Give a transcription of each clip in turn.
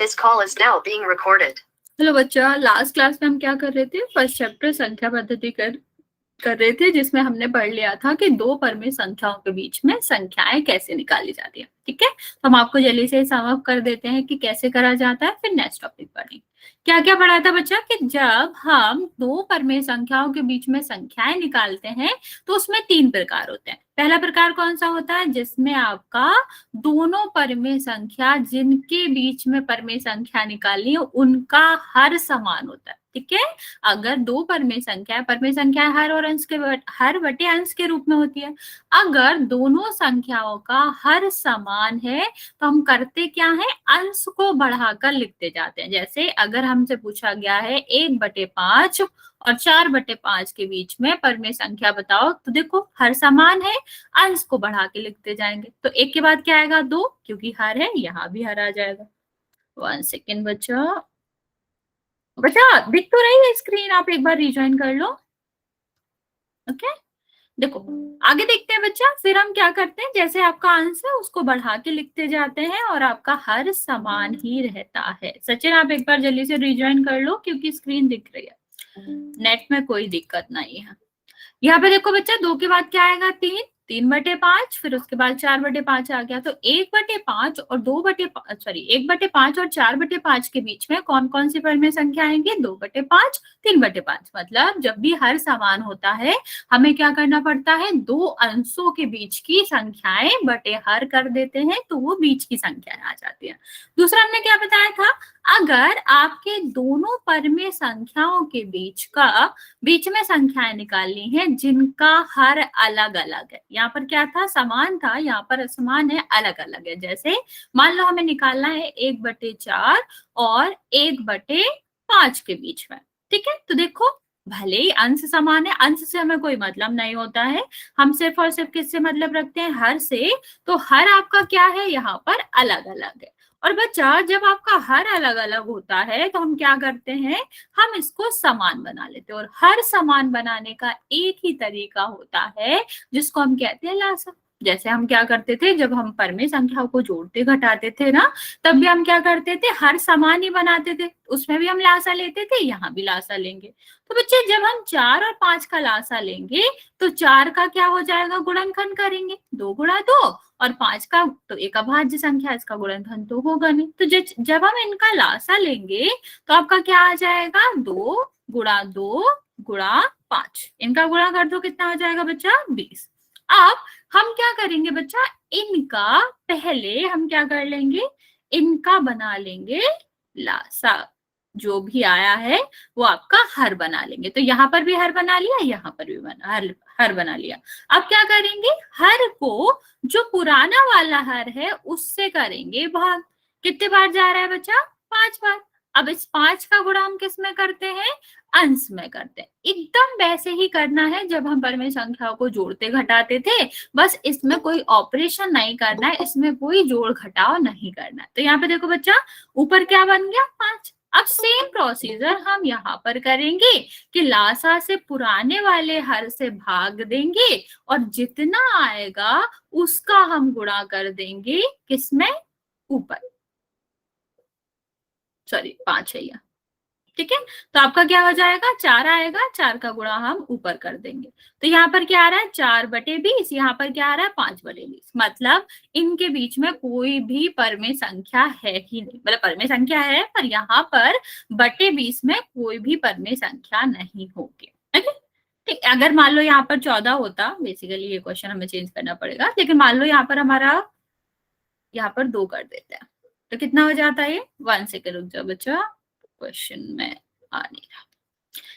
This call is now being recorded. Hello बच्चा, last class में हम क्या कर रहे थे? फर्स्ट चैप्टर संख्या पद्धति कर रहे थे, जिसमें हमने पढ़ लिया था कि दो परिमेय संख्याओं के बीच में संख्याएं कैसे निकाली जाती है। ठीक है, तो हम आपको जल्दी से सम अप कर देते हैं कि कैसे करा जाता है, फिर नेक्स्ट टॉपिक पढ़ेंगे। क्या क्या पढ़ा था बच्चा कि जब हम दो परिमेय संख्याओं के बीच में संख्याएं निकालते हैं तो उसमें तीन प्रकार होते हैं। पहला प्रकार कौन सा होता है? जिसमें आपका दोनों परिमेय संख्या जिनके बीच में परिमेय संख्या निकालनी है उनका हर समान होता है। ठीक है, अगर दो परिमेय संख्या हर और अंश के हर बटे अंश के रूप में होती है। अगर दोनों संख्याओं का हर समान है तो हम करते क्या है? अंश को बढ़ाकर लिखते जाते हैं। जैसे अगर हमसे पूछा गया है 1/5 और 4/5 के बीच में परिमेय संख्या बताओ, तो देखो हर समान है, अंश को बढ़ा के लिखते जाएंगे। तो एक के बाद क्या आएगा? 2, क्योंकि हर है, यहाँ भी हर आ जाएगा। 1 सेकेंड बच्चा दिख तो रही है स्क्रीन? आप एक बार रिज्वाइन कर लो। ओके, देखो आगे देखते हैं बच्चा। फिर हम क्या करते हैं, जैसे आपका अंश है उसको बढ़ा के लिखते जाते हैं और आपका हर समान ही रहता है। सचिन आप एक बार जल्दी से रिज्वाइन कर लो क्योंकि स्क्रीन दिख रही है, नेट में कोई दिक्कत नहीं है। यहाँ पे देखो बच्चा, 2 के बाद क्या आएगा? 3, 3/5, फिर उसके बाद 4/5 आ गया। तो 1/5 और 1/5 और 4/5 के बीच में कौन कौन सी परिमेय संख्या आएंगी? 2/5, 3/5। मतलब जब भी हर समान होता है हमें क्या करना पड़ता है? दो अंशों के बीच की संख्याएं बटे हर कर देते हैं तो वो बीच की संख्याएं आ जाती है। दूसरा हमने क्या बताया था? अगर आपके दोनों परिमेय संख्याओं के बीच में संख्याएं निकालनी है जिनका हर अलग अलग है। यहाँ पर क्या था? समान था, यहाँ पर असमान है, अलग अलग है। जैसे मान लो हमें निकालना है 1/4 और 1/5 के बीच में। ठीक है, तो देखो भले ही अंश समान है, अंश से हमें कोई मतलब नहीं होता है, हम सिर्फ और सिर्फ किससे मतलब रखते हैं? हर से। तो हर आपका क्या है? यहाँ पर अलग अलग है। और बच्चा जब आपका हर अलग अलग होता है तो हम क्या करते हैं? हम इसको समान बना लेते हैं। और हर समान बनाने का एक ही तरीका होता है जिसको हम कहते हैं लासा। जैसे हम क्या करते थे, जब हम परिमेय संख्याओं को जोड़ते घटाते थे ना, तब भी हम क्या करते थे? हर समान ही बनाते थे, उसमें भी हम लासा लेते थे, यहाँ भी लासा लेंगे। तो बच्चे जब हम 4 और 5 का लासा लेंगे तो 4 का क्या हो जाएगा? गुणनखंड करेंगे, 2 गुणा 2, और 5 का तो एक अभाज्य संख्या, इसका गुणनखंड तो होगा नहीं। तो जब हम इनका लासा लेंगे तो आपका क्या आ जाएगा? 2 गुणा 2 गुणा 5, इनका गुणा कर दो, कितना हो जाएगा बच्चा? 20। अब हम क्या करेंगे बच्चा? इनका पहले हम क्या कर लेंगे? इनका बना लेंगे लासा। जो भी आया है वो आपका हर बना लेंगे। तो यहाँ पर भी हर बना लिया, यहाँ पर भी हर बना लिया। अब क्या करेंगे? हर को जो पुराना वाला हर है उससे करेंगे भाग। कितने बार जा रहा है बच्चा? 5 बार। अब इस 5 का गुणा हम किस में करते हैं? अंश में करते हैं। एकदम वैसे ही करना है जब हम परिमेय संख्याओं को जोड़ते घटाते थे, बस इसमें कोई ऑपरेशन नहीं करना है, इसमें कोई जोड़ घटाव नहीं करना है। तो यहाँ पे देखो बच्चा, ऊपर क्या बन गया? 5। अब सेम प्रोसीजर हम यहाँ पर करेंगे कि लासा से पुराने वाले हर से भाग देंगे और जितना आएगा उसका हम गुणा कर देंगे किसमें? ऊपर। 5 है यह। ठीक है, तो आपका क्या हो जाएगा? 4 आएगा, 4 का गुणा हम ऊपर कर देंगे। तो यहाँ पर क्या आ रहा है? 4/20, यहाँ पर क्या आ रहा है? 5/20। मतलब इनके बीच में कोई भी परिमेय संख्या है ही नहीं। मतलब परिमेय संख्या है पर यहाँ पर बटे 20 में कोई भी परिमेय संख्या नहीं होगी। ठीक, अगर मान लो यहाँ पर 14 होता, बेसिकली ये क्वेश्चन हमें चेंज करना पड़ेगा, लेकिन मान लो यहाँ पर हमारा यहाँ पर 2 कर देते हैं तो कितना हो जाता है? 1 सेकेंड रुक जाओ बच्चा, क्वेश्चन में आ नहीं रहा।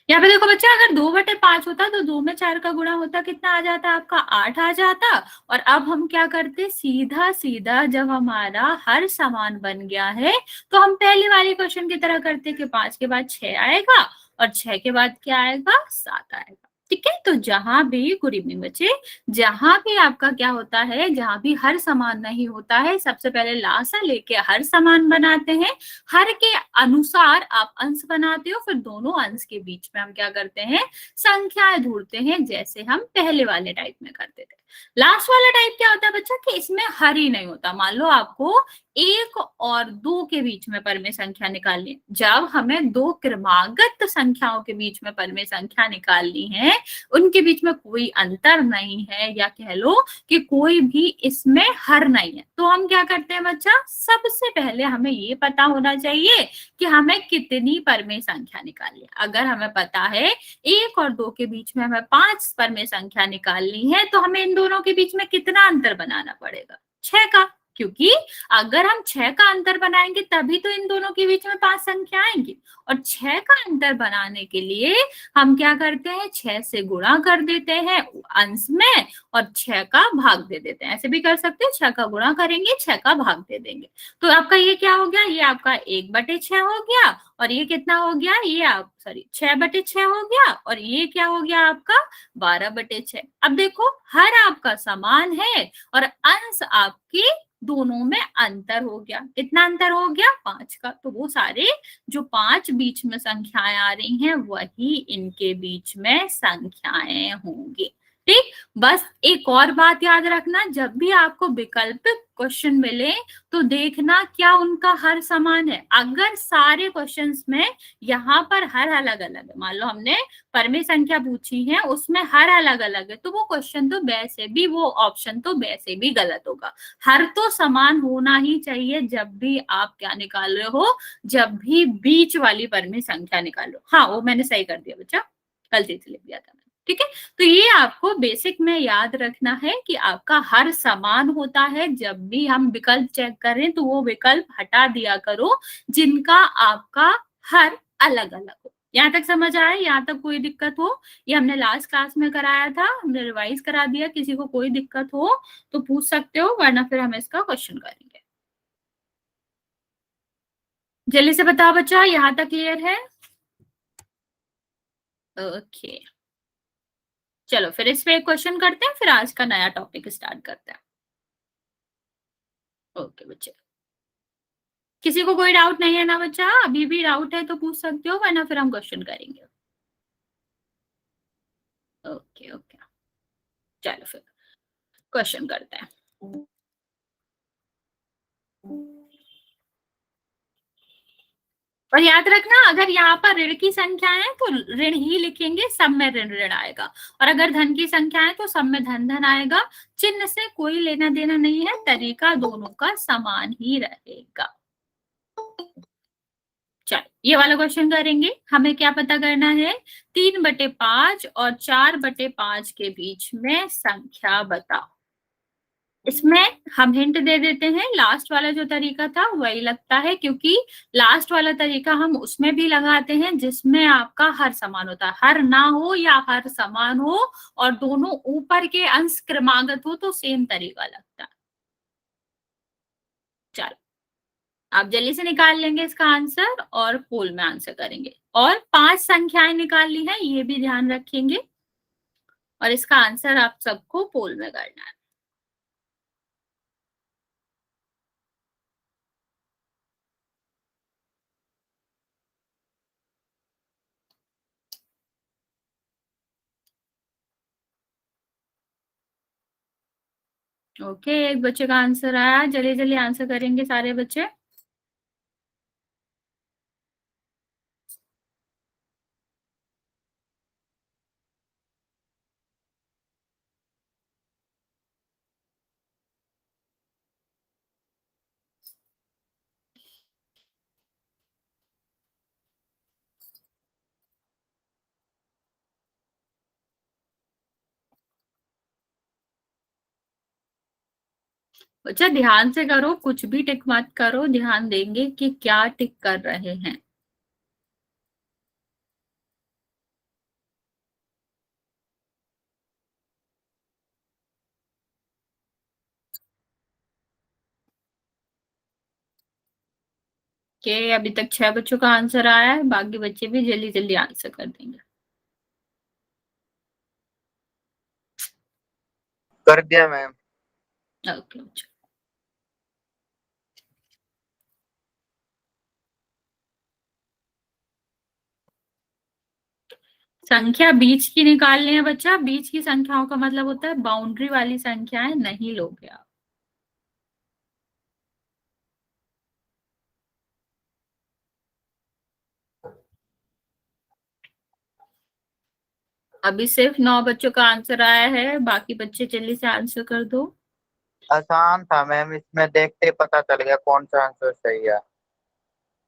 यहाँ पे देखो बच्चा, अगर 2/5 होता तो 2 में 4 का गुणा होता, कितना आ जाता? आपका 8 आ जाता। और अब हम क्या करते? सीधा सीधा जब हमारा हर समान बन गया है तो हम पहले वाले क्वेश्चन की तरह करते कि 5 के बाद 6 आएगा और 6 के बाद क्या आएगा? 7 आएगा। ठीक है, तो जहां भी गुड इवनिंग बच्चे, जहां भी आपका क्या होता है, जहां भी हर समान नहीं होता है, सबसे पहले लासा लेके हर समान बनाते हैं, हर के अनुसार आप अंश बनाते हो, फिर दोनों अंश के बीच में हम क्या करते हैं? संख्याएं ढूंढते हैं, जैसे हम पहले वाले टाइप में करते थे। लास्ट वाला टाइप क्या होता है बच्चा कि इसमें हर ही नहीं होता। मान लो आपको 1 और 2 के बीच में परमेय संख्या निकालनी है। जब हमें दो क्रमागत संख्याओं के बीच में परमेय संख्या निकालनी है, उनके बीच में कोई अंतर नहीं है, या कह लो कि कोई भी इसमें हर नहीं है, तो हम क्या करते हैं बच्चा, सबसे पहले हमें ये पता होना चाहिए कि हमें कितनी परमेय संख्या निकालनी है। अगर हमें पता है 1 और 2 के बीच में हमें 5 परमेय संख्या निकालनी है, तो हमें इन दोनों के बीच में कितना अंतर बनाना पड़ेगा, 6 का। क्योंकि अगर हम 6 का अंतर बनाएंगे तभी तो इन दोनों के बीच में 5 संख्या आएंगी। और 6 का अंतर बनाने के लिए हम क्या करते हैं, 6 से गुणा कर देते हैं अंश में और 6 का भाग दे देते हैं। ऐसे भी कर सकते हैं, 6 का गुणा करेंगे, 6 का भाग दे देंगे। तो आपका ये क्या हो गया, ये आपका 1/6 हो गया, और ये कितना हो गया, ये आप 6/6 हो गया, और ये क्या हो गया आपका 12/6। अब देखो हर आपका समान है और अंश आपके दोनों में अंतर हो गया। कितना अंतर हो गया, 5 का। तो वो सारे जो 5 बीच में संख्याएं आ रही हैं वही इनके बीच में संख्याएं होंगी। ठीक। बस एक और बात याद रखना, जब भी आपको वैकल्पिक क्वेश्चन मिले तो देखना क्या उनका हर समान है। अगर सारे क्वेश्चंस में यहाँ पर हर अलग अलग है, मान लो हमने परमेय संख्या पूछी है उसमें हर अलग अलग है, तो वो क्वेश्चन तो वैसे भी, वो ऑप्शन तो वैसे भी गलत होगा। हर तो समान होना ही चाहिए जब भी आप क्या निकाल रहे हो, जब भी बीच वाली परमेय संख्या निकालो। हाँ वो मैंने सही कर दिया बच्चा, गलती से लिख दिया था। ठीक है, तो ये आपको बेसिक में याद रखना है कि आपका हर समान होता है। जब भी हम विकल्प चेक करें तो वो विकल्प हटा दिया करो जिनका आपका हर अलग अलग हो। यहाँ तक समझ आया, यहाँ तक कोई दिक्कत हो? ये हमने लास्ट क्लास में कराया था, हमने रिवाइज करा दिया। किसी को कोई दिक्कत हो तो पूछ सकते हो, वरना फिर हम इसका क्वेश्चन करेंगे। जल्दी से बताओ बच्चा, यहाँ तक क्लियर है? ओके, चलो फिर इस पे एक क्वेश्चन करते हैं, फिर आज का नया टॉपिक स्टार्ट करते हैं। ओके बच्चे, किसी को कोई डाउट नहीं है ना बच्चा? अभी भी डाउट है तो पूछ सकते हो, वरना फिर हम क्वेश्चन करेंगे। ओके ओके, चलो फिर क्वेश्चन करते हैं। और याद रखना, अगर यहाँ पर ऋण की संख्या है तो ऋण ही लिखेंगे, सब में ऋण ऋण आएगा। और अगर धन की संख्या है तो सब में धन धन आएगा। चिन्ह से कोई लेना देना नहीं है, तरीका दोनों का समान ही रहेगा। चलो ये वाला क्वेश्चन करेंगे। हमें क्या पता करना है, 3/5 और 4/5 के बीच में संख्या बताओ। इसमें हम हिंट दे देते हैं, लास्ट वाला जो तरीका था वही लगता है, क्योंकि लास्ट वाला तरीका हम उसमें भी लगाते हैं जिसमें आपका हर समान होता है। हर ना हो या हर समान हो और दोनों ऊपर के अंश क्रमागत हो तो सेम तरीका लगता है। चलो आप जल्दी से निकाल लेंगे इसका आंसर और पोल में आंसर करेंगे। और 5 संख्याएं निकालनी है, ये भी ध्यान रखेंगे। और इसका आंसर आप सबको पोल में करना है। ओके, एक बच्चे का आंसर आया, जल्दी जल्दी आंसर करेंगे सारे बच्चे। बच्चा ध्यान से करो, कुछ भी टिक मत करो, ध्यान देंगे कि क्या टिक कर रहे हैं। कि अभी तक 6 बच्चों का आंसर आया है, बाकी बच्चे भी जल्दी जल्दी आंसर कर देंगे। कर दिया मैम। ओके बच्चों, संख्या बीच की निकालनी है बच्चा। बीच की संख्याओं का मतलब होता है बाउंड्री वाली संख्याएं नहीं लोगे आप। अभी सिर्फ 9 बच्चों का आंसर आया है, बाकी बच्चे जल्दी से आंसर कर दो। आसान था मैम, इसमें देखते ही पता चल गया कौन सा आंसर सही है।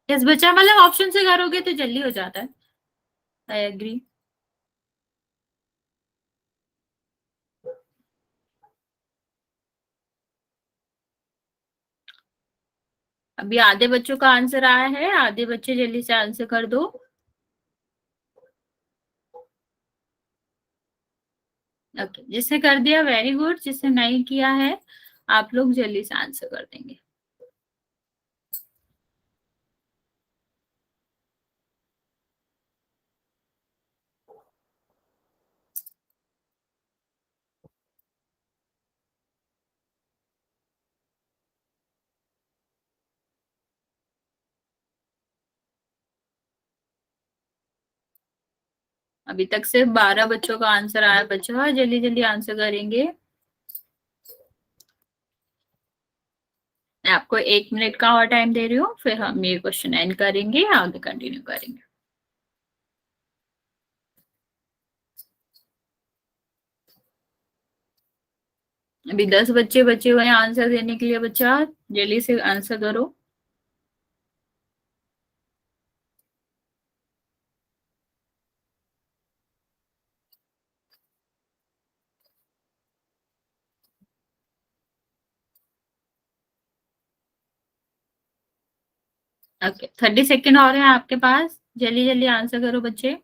यस बच्चा, मतलब ऑप्शन से करोगे तो जल्दी हो जाता है। I agree. अभी आधे बच्चों का आंसर आया है, आधे बच्चे जल्दी से आंसर कर दो। ओके, जिसने कर दिया वेरी गुड, जिसने नहीं किया है आप लोग जल्दी से आंसर कर देंगे। अभी तक सिर्फ 12 बच्चों का आंसर आया बच्चा, जल्दी जल्दी आंसर करेंगे। मैं आपको 1 मिनट का और टाइम दे रही हूँ, फिर हम ये क्वेश्चन एंड करेंगे, आगे कंटिन्यू करेंगे। अभी 10 बच्चे बचे हुए हैं आंसर देने के लिए बच्चा, जल्दी से आंसर करो। ओके, 30 सेकेंड और है आपके पास, जल्दी जल्दी आंसर करो बच्चे।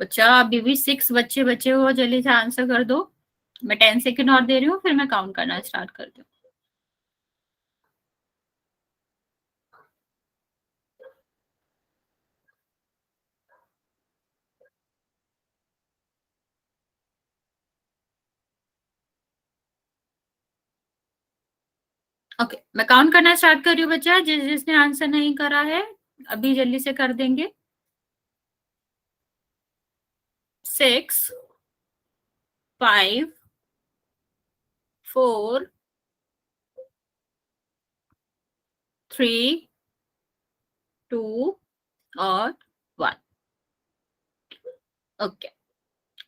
बच्चा अभी भी 6 बच्चे बचे हो, जल्दी से आंसर कर दो। मैं 10 सेकेंड और दे रही हूँ, फिर मैं काउंट करना स्टार्ट करती हूँ। ओके, मैं काउंट करना स्टार्ट कर रही हूँ बच्चा, जिसने आंसर नहीं करा है अभी जल्दी से कर देंगे। 6, 5, 4, 3, 2 और 1। ओके,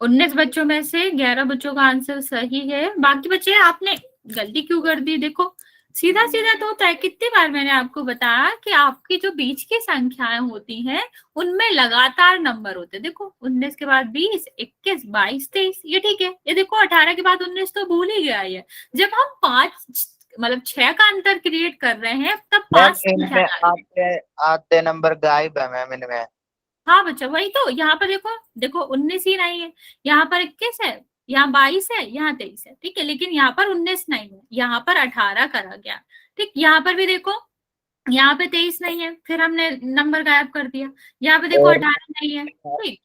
19 बच्चों में से 11 बच्चों का आंसर सही है। बाकी बच्चे आपने गलती क्यों कर दी? देखो सीधा सीधा तो होता है। कितनी बार मैंने आपको बताया कि आपकी जो बीच की संख्याएं होती हैं उनमें लगातार नंबर होते हैं। देखो 19 के बाद 20, 21, 22, 23, ये ठीक है। ये देखो 18 के बाद 19 तो भूल ही गया ये। जब हम 5 मतलब 6 का अंतर क्रिएट कर रहे हैं तब 5 मैम संख्या इनमें आ रही है। आधे आधे नंबर गायब है मैम इनमें। हाँ बच्चा, वही तो। यहाँ पर देखो, देखो 19 ही नहीं है, यहाँ पर 21 है, यहाँ 22 है, यहाँ 23 है, ठीक है। लेकिन यहाँ पर 19 नहीं है, यहाँ पर 18 करा गया, ठीक। यहाँ पर भी देखो, यहाँ पे 23 नहीं है, फिर हमने नंबर गायब कर दिया। यहाँ पे देखो और 18 नहीं है, ठीक।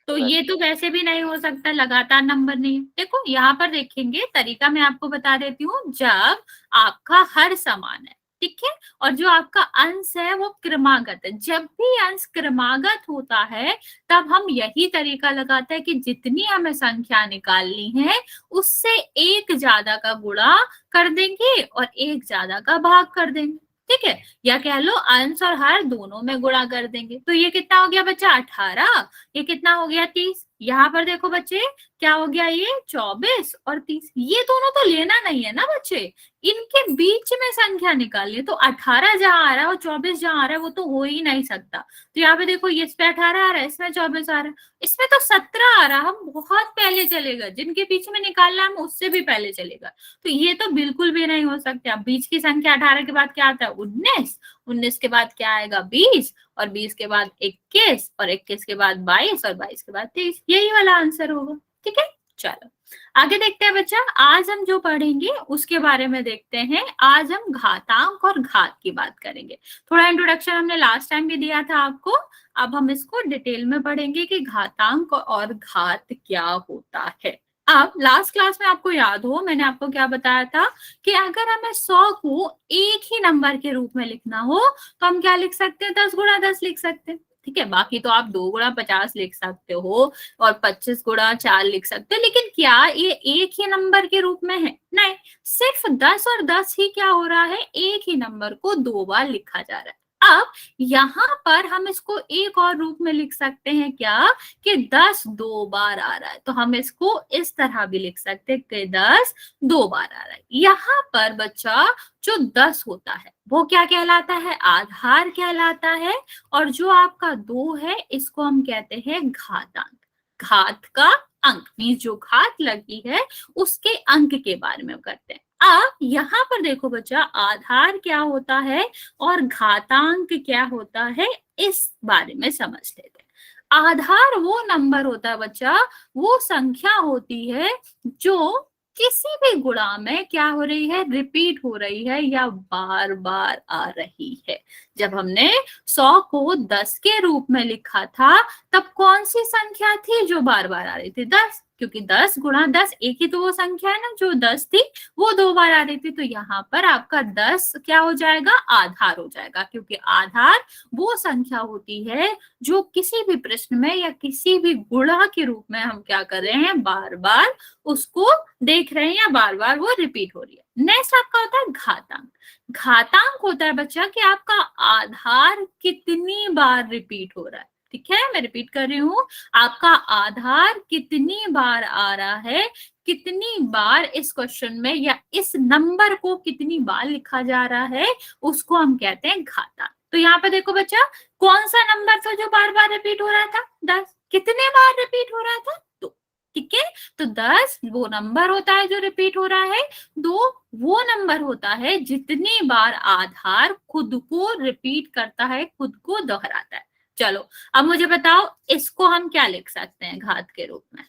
तो ये तो वैसे भी नहीं हो सकता, लगातार नंबर नहीं है। देखो यहाँ पर देखेंगे, तरीका मैं आपको बता देती हूँ। जब आपका हर समान है, ठीक है, और जो आपका अंश है वो क्रमागत है, जब भी अंश क्रमागत होता है तब हम यही तरीका लगाते हैं कि जितनी हमें संख्या निकालनी है उससे एक ज्यादा का गुणा कर देंगे और एक ज्यादा का भाग कर देंगे, ठीक है। या कह लो अंश और हर दोनों में गुणा कर देंगे। तो ये कितना हो गया बच्चा? 18। ये कितना हो गया? 30। यहाँ पर देखो बच्चे, क्या हो गया? ये 24 और 30। ये दोनों तो लेना नहीं है ना बच्चे, इनके बीच में संख्या निकालनी। तो 18 जहां आ रहा है और 24 जहां आ रहा है वो तो हो ही नहीं सकता। तो यहाँ पे देखो, ये इस पे 18 आ रहा है, इसमें 24 आ रहा है, इसमें तो 17 आ रहा है। हम बहुत पहले चलेगा, जिनके बीच में निकालना हम उससे भी पहले चलेगा। तो ये तो बिल्कुल भी नहीं हो सकता। बीच की संख्या 18 के बाद क्या आता है? 19। 19 के बाद क्या आएगा? 20, और 20 के बाद 21, और 21 के बाद 22, और 22 के बाद 23। यही वाला आंसर होगा, ठीक है। चलो आगे देखते हैं बच्चा। आज हम जो पढ़ेंगे उसके बारे में देखते हैं। आज हम घातांक और घात की बात करेंगे। थोड़ा इंट्रोडक्शन हमने लास्ट टाइम भी दिया था आपको, अब हम इसको डिटेल में पढ़ेंगे कि घातांक और घात क्या होता है। अब लास्ट क्लास में आपको याद हो मैंने आपको क्या बताया था कि अगर हमें 100 को एक ही नंबर के रूप में लिखना हो तो हम क्या लिख सकते हैं, 10 गुणा 10 लिख सकते हैं। ठीक है, बाकी तो आप 2 गुणा 50 लिख सकते हो और 25 गुणा 4 लिख सकते हो, लेकिन क्या ये एक ही नंबर के रूप में है? नहीं, सिर्फ 10 और 10 ही क्या हो रहा है, एक ही नंबर को 2 बार लिखा जा रहा है। अब यहां पर हम इसको एक और रूप में लिख सकते हैं क्या, कि 10 2 बार आ रहा है, तो हम इसको इस तरह भी लिख सकते हैं कि 10 2 बार आ रहा है। यहाँ पर बच्चा जो 10 होता है वो क्या कहलाता है, आधार कहलाता है, और जो आपका 2 है इसको हम कहते हैं घातांक। घात का अंक मीन्स जो घात लगी है उसके अंक के बारे में करते हैं। अब यहाँ पर देखो बच्चा, आधार क्या होता है और घातांक क्या होता है, इस बारे में समझ लेते हैं। आधार वो नंबर होता है बच्चा, वो संख्या होती है जो किसी भी गुणा में क्या हो रही है, रिपीट हो रही है या बार बार आ रही है। जब हमने 100 को 10 के रूप में लिखा था तब कौन सी संख्या थी जो बार बार आ रही थी, 10, क्योंकि 10 गुणा 10 एक ही तो वो संख्या है ना, जो 10 थी वो 2 बार आ रही थी। तो यहाँ पर आपका 10 क्या हो जाएगा, आधार हो जाएगा, क्योंकि आधार वो संख्या होती है जो किसी भी प्रश्न में या किसी भी गुणा के रूप में हम क्या कर रहे हैं, बार बार उसको देख रहे हैं या बार बार वो रिपीट हो रही है। नेक्स्ट आपका होता है घातांक। घातांक होता है बच्चा कि आपका आधार कितनी बार रिपीट हो रहा है। ठीक है, मैं रिपीट कर रही हूं, आपका आधार कितनी बार आ रहा है, कितनी बार इस क्वेश्चन में या इस नंबर को कितनी बार लिखा जा रहा है, उसको हम कहते हैं घातांक। तो यहाँ पे देखो बच्चा, कौन सा नंबर था जो बार बार रिपीट हो रहा था, 10। कितने बार रिपीट हो रहा था, 2। ठीक है, तो 10 वो नंबर होता है जो रिपीट हो रहा है, 2 वो नंबर होता है जितनी बार आधार खुद को रिपीट करता है, खुद को दोहराता है। चलो अब मुझे बताओ, इसको हम क्या लिख सकते हैं घात के रूप में?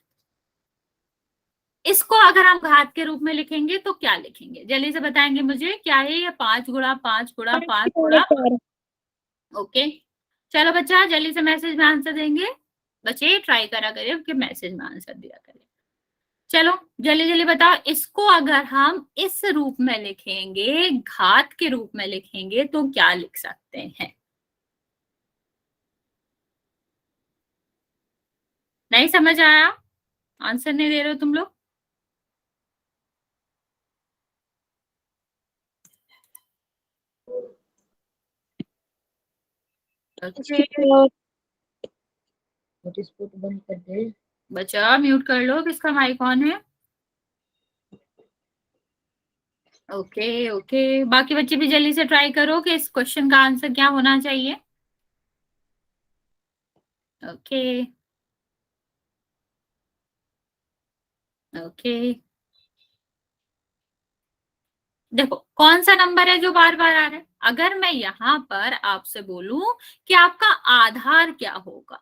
इसको अगर हम घात के रूप में लिखेंगे तो क्या लिखेंगे, जल्दी से बताएंगे मुझे, क्या है ये, 5 गुणा 5 गुणा 5 गुणा। ओके, चलो बच्चा जल्दी से मैसेज में आंसर देंगे, बच्चे ट्राई करा करिए कि मैसेज में आंसर दिया करिए। चलो जल्दी जल्दी बताओ, इसको अगर हम इस रूप में लिखेंगे, घात के रूप में लिखेंगे तो क्या लिख सकते हैं? नहीं समझ आया, आंसर नहीं दे रहे हो तुम लोग? बंद कर दे। बच्चा म्यूट कर लो, किसका माइक ऑन है? ओके ओके, बाकी बच्चे भी जल्दी से ट्राई करो कि इस क्वेश्चन का आंसर क्या होना चाहिए। ओके ओके, देखो कौन सा नंबर है जो बार बार आ रहा है। अगर मैं यहाँ पर आपसे बोलूं कि आपका आधार क्या होगा,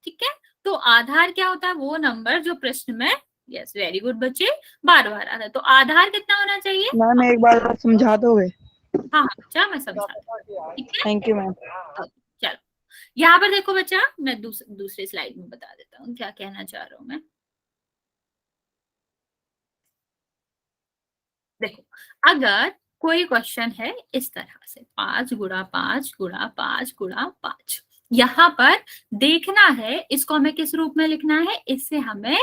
ठीक है, तो आधार क्या होता है, वो नंबर जो प्रश्न में, यस वेरी गुड बच्चे, बार बार आता है। तो आधार कितना होना चाहिए मैम एक बार समझा दोगे? हाँ बच्चा मैं समझा, ठीक है, थैंक यू मैम। चलो यहाँ पर देखो बच्चा, मैं दूसरे स्लाइड में बता देता हूँ क्या कहना चाह रहा हूँ मैं। देखो अगर कोई क्वेश्चन है इस तरह से, 5 गुणा 5 गुणा 5 गुणा 5, यहाँ पर देखना है इसको हमें किस रूप में लिखना है, इससे हमें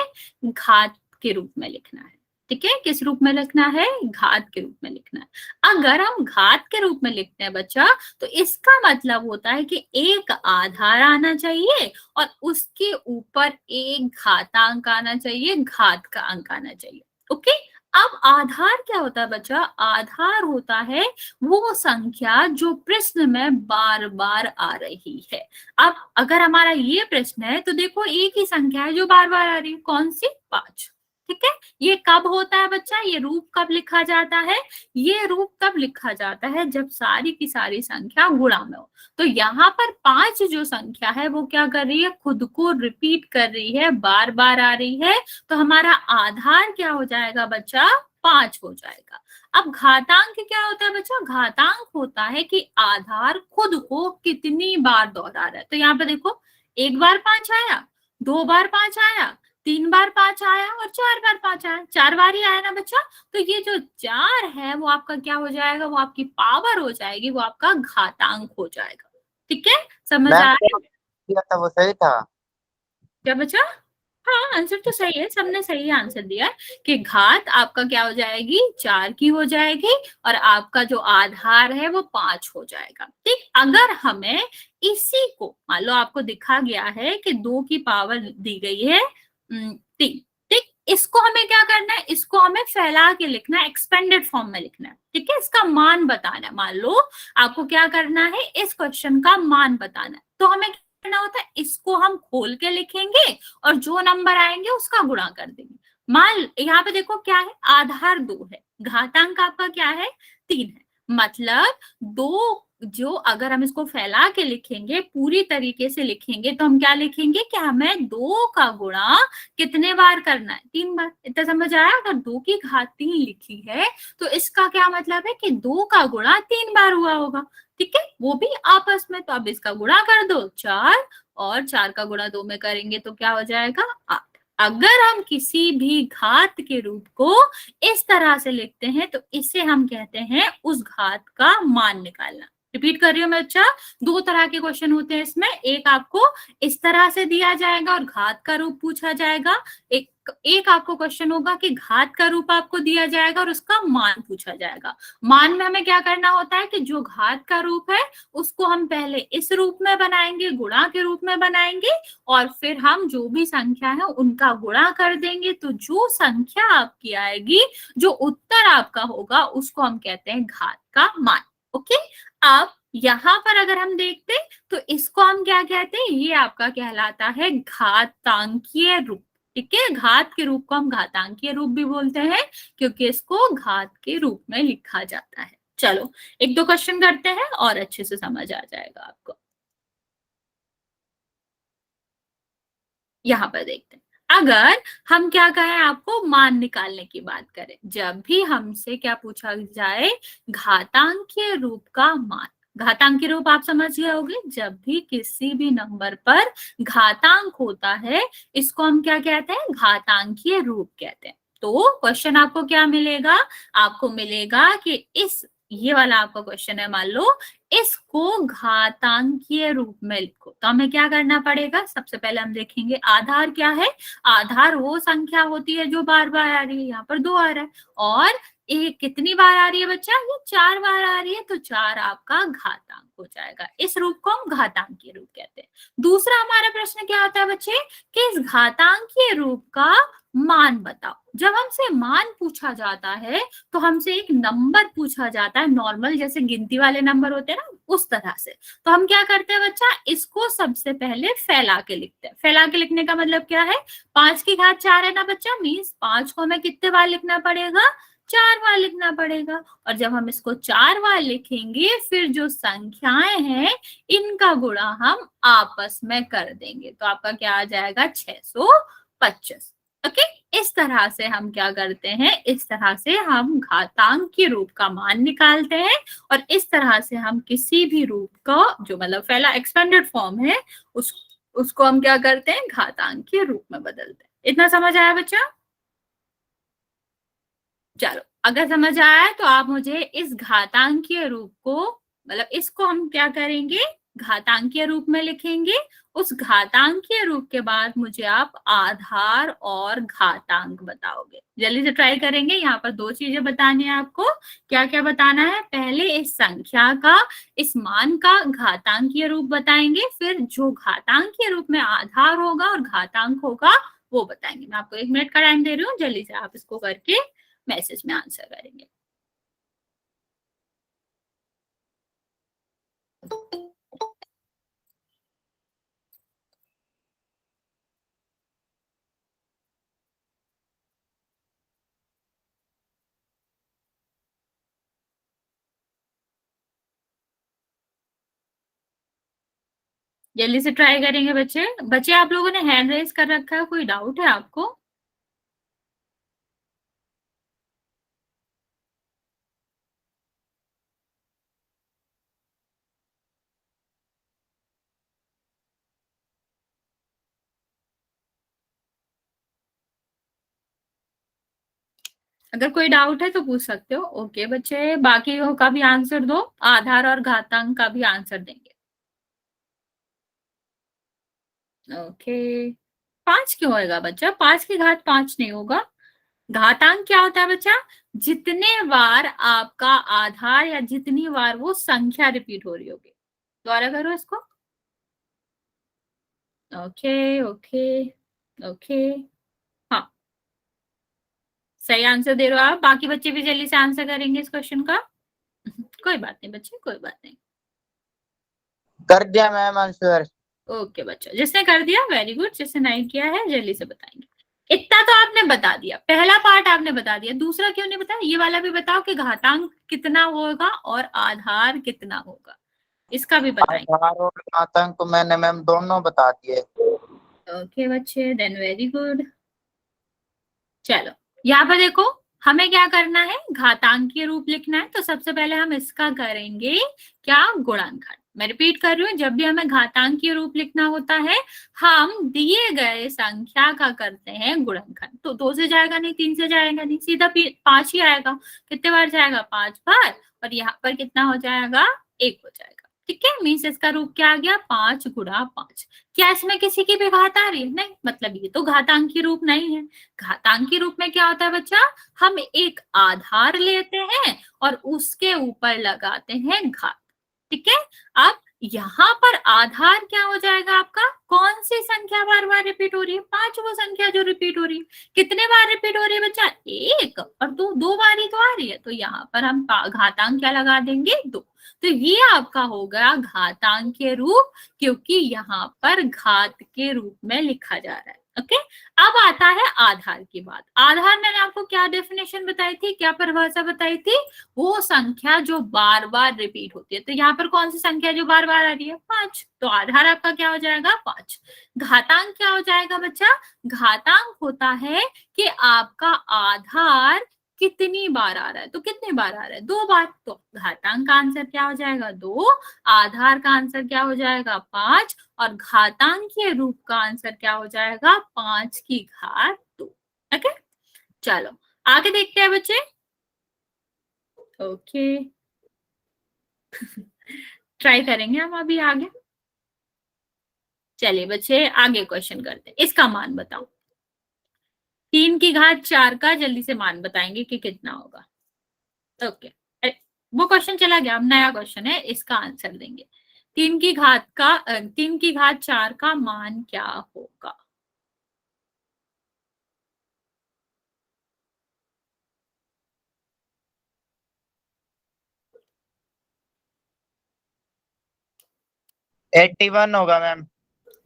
घात के रूप में लिखना है। ठीक है, किस रूप में लिखना है, घात के रूप में लिखना है। अगर हम घात के रूप में लिखते हैं बच्चा, तो इसका मतलब होता है कि एक आधार आना चाहिए और उसके ऊपर एक घातांक आना चाहिए, घात का अंक आना चाहिए। ओके, अब आधार क्या होता है बच्चा, आधार होता है वो संख्या जो प्रश्न में बार बार आ रही है। अब अगर हमारा ये प्रश्न है तो देखो एक ही संख्या है जो बार बार आ रही है, कौन सी, 5। ठीक है, ये कब होता है बच्चा, ये रूप कब लिखा जाता है, ये रूप तब लिखा जाता है जब सारी की सारी संख्या गुणा में हो। तो यहाँ पर 5 जो संख्या है वो क्या कर रही है, खुद को रिपीट कर रही है, बार बार आ रही है, तो हमारा आधार क्या हो जाएगा बच्चा, 5 हो जाएगा। अब घातांक क्या होता है बच्चा, घातांक होता है कि आधार खुद को कितनी बार दोहरा रहा है। तो यहाँ पे देखो, एक बार 5 आया, 2 बार 5 आया, 3 बार 5 आया और 4 बार 5 आया, 4 बार ही आया ना बच्चा। तो ये जो 4 है वो आपका क्या हो जाएगा, वो आपकी पावर हो जाएगी, वो आपका घातांक हो जाएगा। ठीक है, समझ मैम आ जो रहा है दिया था वो सही था? क्या बच्चा? हाँ, आंसर तो सही है, सबने सही आंसर दिया है कि घात आपका क्या हो जाएगी, 4 की हो जाएगी और आपका जो आधार है वो 5 हो जाएगा। ठीक, अगर हमें इसी को मान लो आपको दिखा गया है कि 2 की पावर दी गई है 3, ठीक, इसको हमें क्या करना है, इसको हमें फैला के लिखना है, एक्सपेंडेड फॉर्म में लिखना है। ठीक है, इसका मान बताना है। मान लो आपको क्या करना है, इस क्वेश्चन का मान बताना है, तो हमें क्या करना होता है, इसको हम खोल के लिखेंगे और जो नंबर आएंगे उसका गुणा कर देंगे। मान यहाँ पे देखो क्या है, आधार 2 है, घातांक आपका क्या है, 3 है, मतलब 2, जो अगर हम इसको फैला के लिखेंगे, पूरी तरीके से लिखेंगे, तो हम क्या लिखेंगे कि हमें 2 का गुणा कितने बार करना है, 3 बार। इतना समझ आया? अगर 2 की घात 3 लिखी है तो इसका क्या मतलब है कि 2 का गुणा 3 बार हुआ होगा। ठीक है, वो भी आपस में, तो अब इसका गुणा कर दो 4 और 4 का गुणा 2 में करेंगे तो क्या हो जाएगा, 8। अगर हम किसी भी घात के रूप को इस तरह से लिखते हैं तो इसे हम कहते हैं उस घात का मान निकालना। रिपीट कर रही हूँ मैं बच्चा, 2 तरह के क्वेश्चन होते हैं इसमें, एक आपको इस तरह से दिया जाएगा और घात का रूप पूछा जाएगा, एक आपको क्वेश्चन होगा कि घात का रूप आपको दिया जाएगा और उसका मान पूछा जाएगा। मान में हमें क्या करना होता है कि जो घात का रूप है उसको हम पहले इस रूप में बनाएंगे, गुणा के रूप में बनाएंगे, और फिर हम जो भी संख्या है उनका गुणा कर देंगे, तो जो संख्या आपकी आएगी, जो उत्तर आपका होगा, उसको हम कहते हैं घात का मान। ओके, अब यहाँ पर अगर हम देखते तो इसको हम क्या कहते हैं, ये आपका कहलाता है घातांकीय रूप। ठीक है, घात के रूप को हम घातांकीय रूप भी बोलते हैं क्योंकि इसको घात के रूप में लिखा जाता है। चलो, 1-2 क्वेश्चन करते हैं और अच्छे से समझ आ जाएगा आपको। यहाँ पर देखते हैं, अगर हम क्या कहें, आपको मान निकालने की बात करें, जब भी हमसे क्या पूछा जाए, घातांकीय रूप का मान। घातांकीय रूप आप समझ गए होंगे, जब भी किसी भी नंबर पर घातांक होता है इसको हम क्या कहते हैं, घातांकीय रूप कहते हैं। तो क्वेश्चन आपको क्या मिलेगा, आपको मिलेगा कि इस, ये वाला आपका क्वेश्चन है, मान लो इसको घातांकीय रूप में लिखो, तो हमें क्या करना पड़ेगा, सबसे पहले हम देखेंगे आधार क्या है। आधार वो संख्या होती है जो बार बार आ रही है, यहाँ पर 2 आ रहा है, और एक कितनी बार आ रही है बच्चा, ये 4 बार आ रही है, तो 4 आपका घातांक हो जाएगा। इस रूप को हम घातांकीय रूप कहते हैं। दूसरा हमारा प्रश्न क्या होता है बच्चे, कि इस घातांकीय रूप का मान बताओ। जब हमसे मान पूछा जाता है तो हमसे एक नंबर पूछा जाता है, नॉर्मल जैसे गिनती वाले नंबर होते हैं ना, उस तरह से। तो हम क्या करते हैं बच्चा, इसको सबसे पहले फैला के लिखते हैं। फैला के लिखने का मतलब क्या है, 5 की घात 4 है ना बच्चा, मीन्स 5 को हमें कितने बार लिखना पड़ेगा, 4 बार लिखना पड़ेगा। और जब हम इसको 4 बार लिखेंगे, फिर जो संख्याएं हैं इनका गुणा हम आपस में कर देंगे, तो आपका क्या आ जाएगा, 625। ओके, इस तरह से हम क्या करते हैं, इस तरह से हम घातांक के रूप का मान निकालते हैं, और इस तरह से हम किसी भी रूप का जो मतलब पहला एक्सपेंडेड फॉर्म है उसको हम क्या करते हैं, घातांक के रूप में बदलते हैं। इतना समझ आया बच्चा? चलो, अगर समझ आया तो आप मुझे इस घातांकीय रूप को, मतलब इसको हम क्या करेंगे, घातांकीय रूप में लिखेंगे। उस घातांकीय रूप के बाद मुझे आप आधार और घातांक बताओगे। जल्दी से ट्राई करेंगे। यहाँ पर 2 चीजें बतानी है आपको। क्या क्या बताना है, पहले इस संख्या का, इस मान का घातांकीय रूप बताएंगे, फिर जो घातांकीय रूप में आधार होगा और घातांक होगा वो बताएंगे। मैं आपको 1 मिनट का टाइम दे रही हूँ, जल्दी से आप इसको करके मैसेज में आंसर करेंगे। जल्दी से ट्राई करेंगे बच्चे। बच्चे आप लोगों ने हैंड रेज कर रखा है, कोई डाउट है आपको? अगर कोई डाउट है तो पूछ सकते हो। ओके बच्चे, बाकी का भी आंसर दो, आधार और घातांक का भी आंसर देंगे। ओके, 5 क्यों होगा बच्चा? 5 की घात 5 नहीं होगा। घातांक क्या होता है बच्चा? जितने बार आपका आधार या जितनी बार वो संख्या रिपीट हो रही होगी। दोबारा करो इसको। ओके ओके ओके, हाँ सही आंसर दे रहे हो आप। बाकी बच्चे भी जल्दी से आंसर करेंगे इस क्वेश्चन का। कोई बात नहीं बच्चे, कोई बात नहीं। कर दिया मैम आंसर। ओके बच्चा, जिसने कर दिया वेरी गुड, जिसने नहीं किया है जल्दी से बताएंगे। इतना तो आपने बता दिया, पहला पार्ट आपने बता दिया, दूसरा क्यों नहीं बताया? ये वाला भी बताओ कि घातांक कितना होगा और आधार कितना होगा, इसका भी बताएंगे। आधार और घातांक तो मैंने मैम दोनों बता दिए। ओके बच्चे, देन वेरी गुड। चलो यहाँ पर देखो, हमें क्या करना है? घातांकीय रूप लिखना है। तो सबसे पहले हम इसका करेंगे क्या? गुणनखंड। मैं रिपीट कर रही हूँ, जब भी हमें घातांकीय रूप लिखना होता है हम दिए गए संख्या का करते हैं गुणनखंड। तो 2 से जाएगा नहीं, 3 से जाएगा नहीं, सीधा 5 ही आएगा। कितने बार जाएगा? 5 बार। और यहाँ पर कितना हो जाएगा? 1 हो जाएगा। ठीक है, मीन्स इसका रूप क्या आ गया? 5 गुणा 5। क्या इसमें किसी की भी घात आ रही है? नहीं, मतलब ये तो घातांकीय रूप नहीं है। घातांकीय रूप में क्या होता है बच्चा? हम एक आधार लेते हैं और उसके ऊपर लगाते हैं घात। ठीक है, अब यहाँ पर आधार क्या हो जाएगा आपका? कौन सी संख्या बार बार रिपीट हो रही है? 5 वो संख्या जो रिपीट हो रही है। कितने बार रिपीट हो रही है बच्चा? 1 और 2 बार ही तो आ रही है। तो यहाँ पर हम घातांक क्या लगा देंगे? 2। तो ये आपका हो गया घातांकीय रूप, क्योंकि यहाँ पर घात के रूप में लिखा जा रहा है। ओके, अब आता है आधार की बात। आधार मैंने आपको क्या डेफिनेशन बताई थी, क्या परिभाषा बताई थी? वो संख्या जो बार बार रिपीट होती है। तो यहाँ पर कौन सी संख्या जो बार बार आ रही है? 5। तो आधार आपका क्या हो जाएगा? 5। घातांक क्या हो जाएगा बच्चा? घातांक होता है कि आपका आधार कितनी बार आ रहा है। तो कितनी बार आ रहा है? 2 बार। तो घातांक का आंसर क्या हो जाएगा? 2। आधार का आंसर क्या हो जाएगा? 5। और घातांकीय रूप का आंसर क्या हो जाएगा? 5 की घात 2। ओके, चलो आगे देखते हैं बच्चे। ओके, ट्राई करेंगे हम अभी आगे। चलिए बच्चे आगे क्वेश्चन करते हैं। इसका मान बताओ। 3 की घात 4 का जल्दी से मान बताएंगे कि कितना होगा। ओके, वो क्वेश्चन चला गया, अब नया क्वेश्चन है, इसका आंसर देंगे। 3 की घात 4 का मान क्या होगा? एट्टी वन होगा मैम।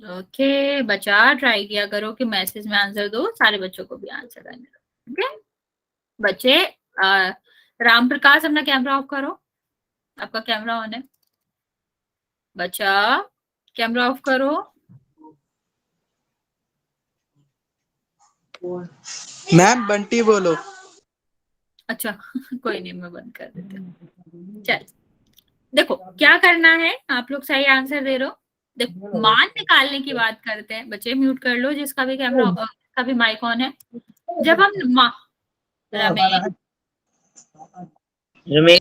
ओके बच्चा, ट्राई किया करो कि मैसेज में आंसर दो, सारे बच्चों को भी आंसर करने दो। ओके बच्चे, राम प्रकाश अपना कैमरा ऑफ करो। आपका कैमरा ऑन है बच्चा, कैमरा ऑफ करो। मैम बंटी बोलो। अच्छा कोई नहीं, मैं बंद कर देती हूँ। चल देखो क्या करना है, आप लोग सही आंसर दे रहे हो। देखो मान निकालने की बात करते हैं बच्चे, म्यूट कर लो जिसका भी कैमरा, जिसका भी माइक ऑन है। जब हम रमेश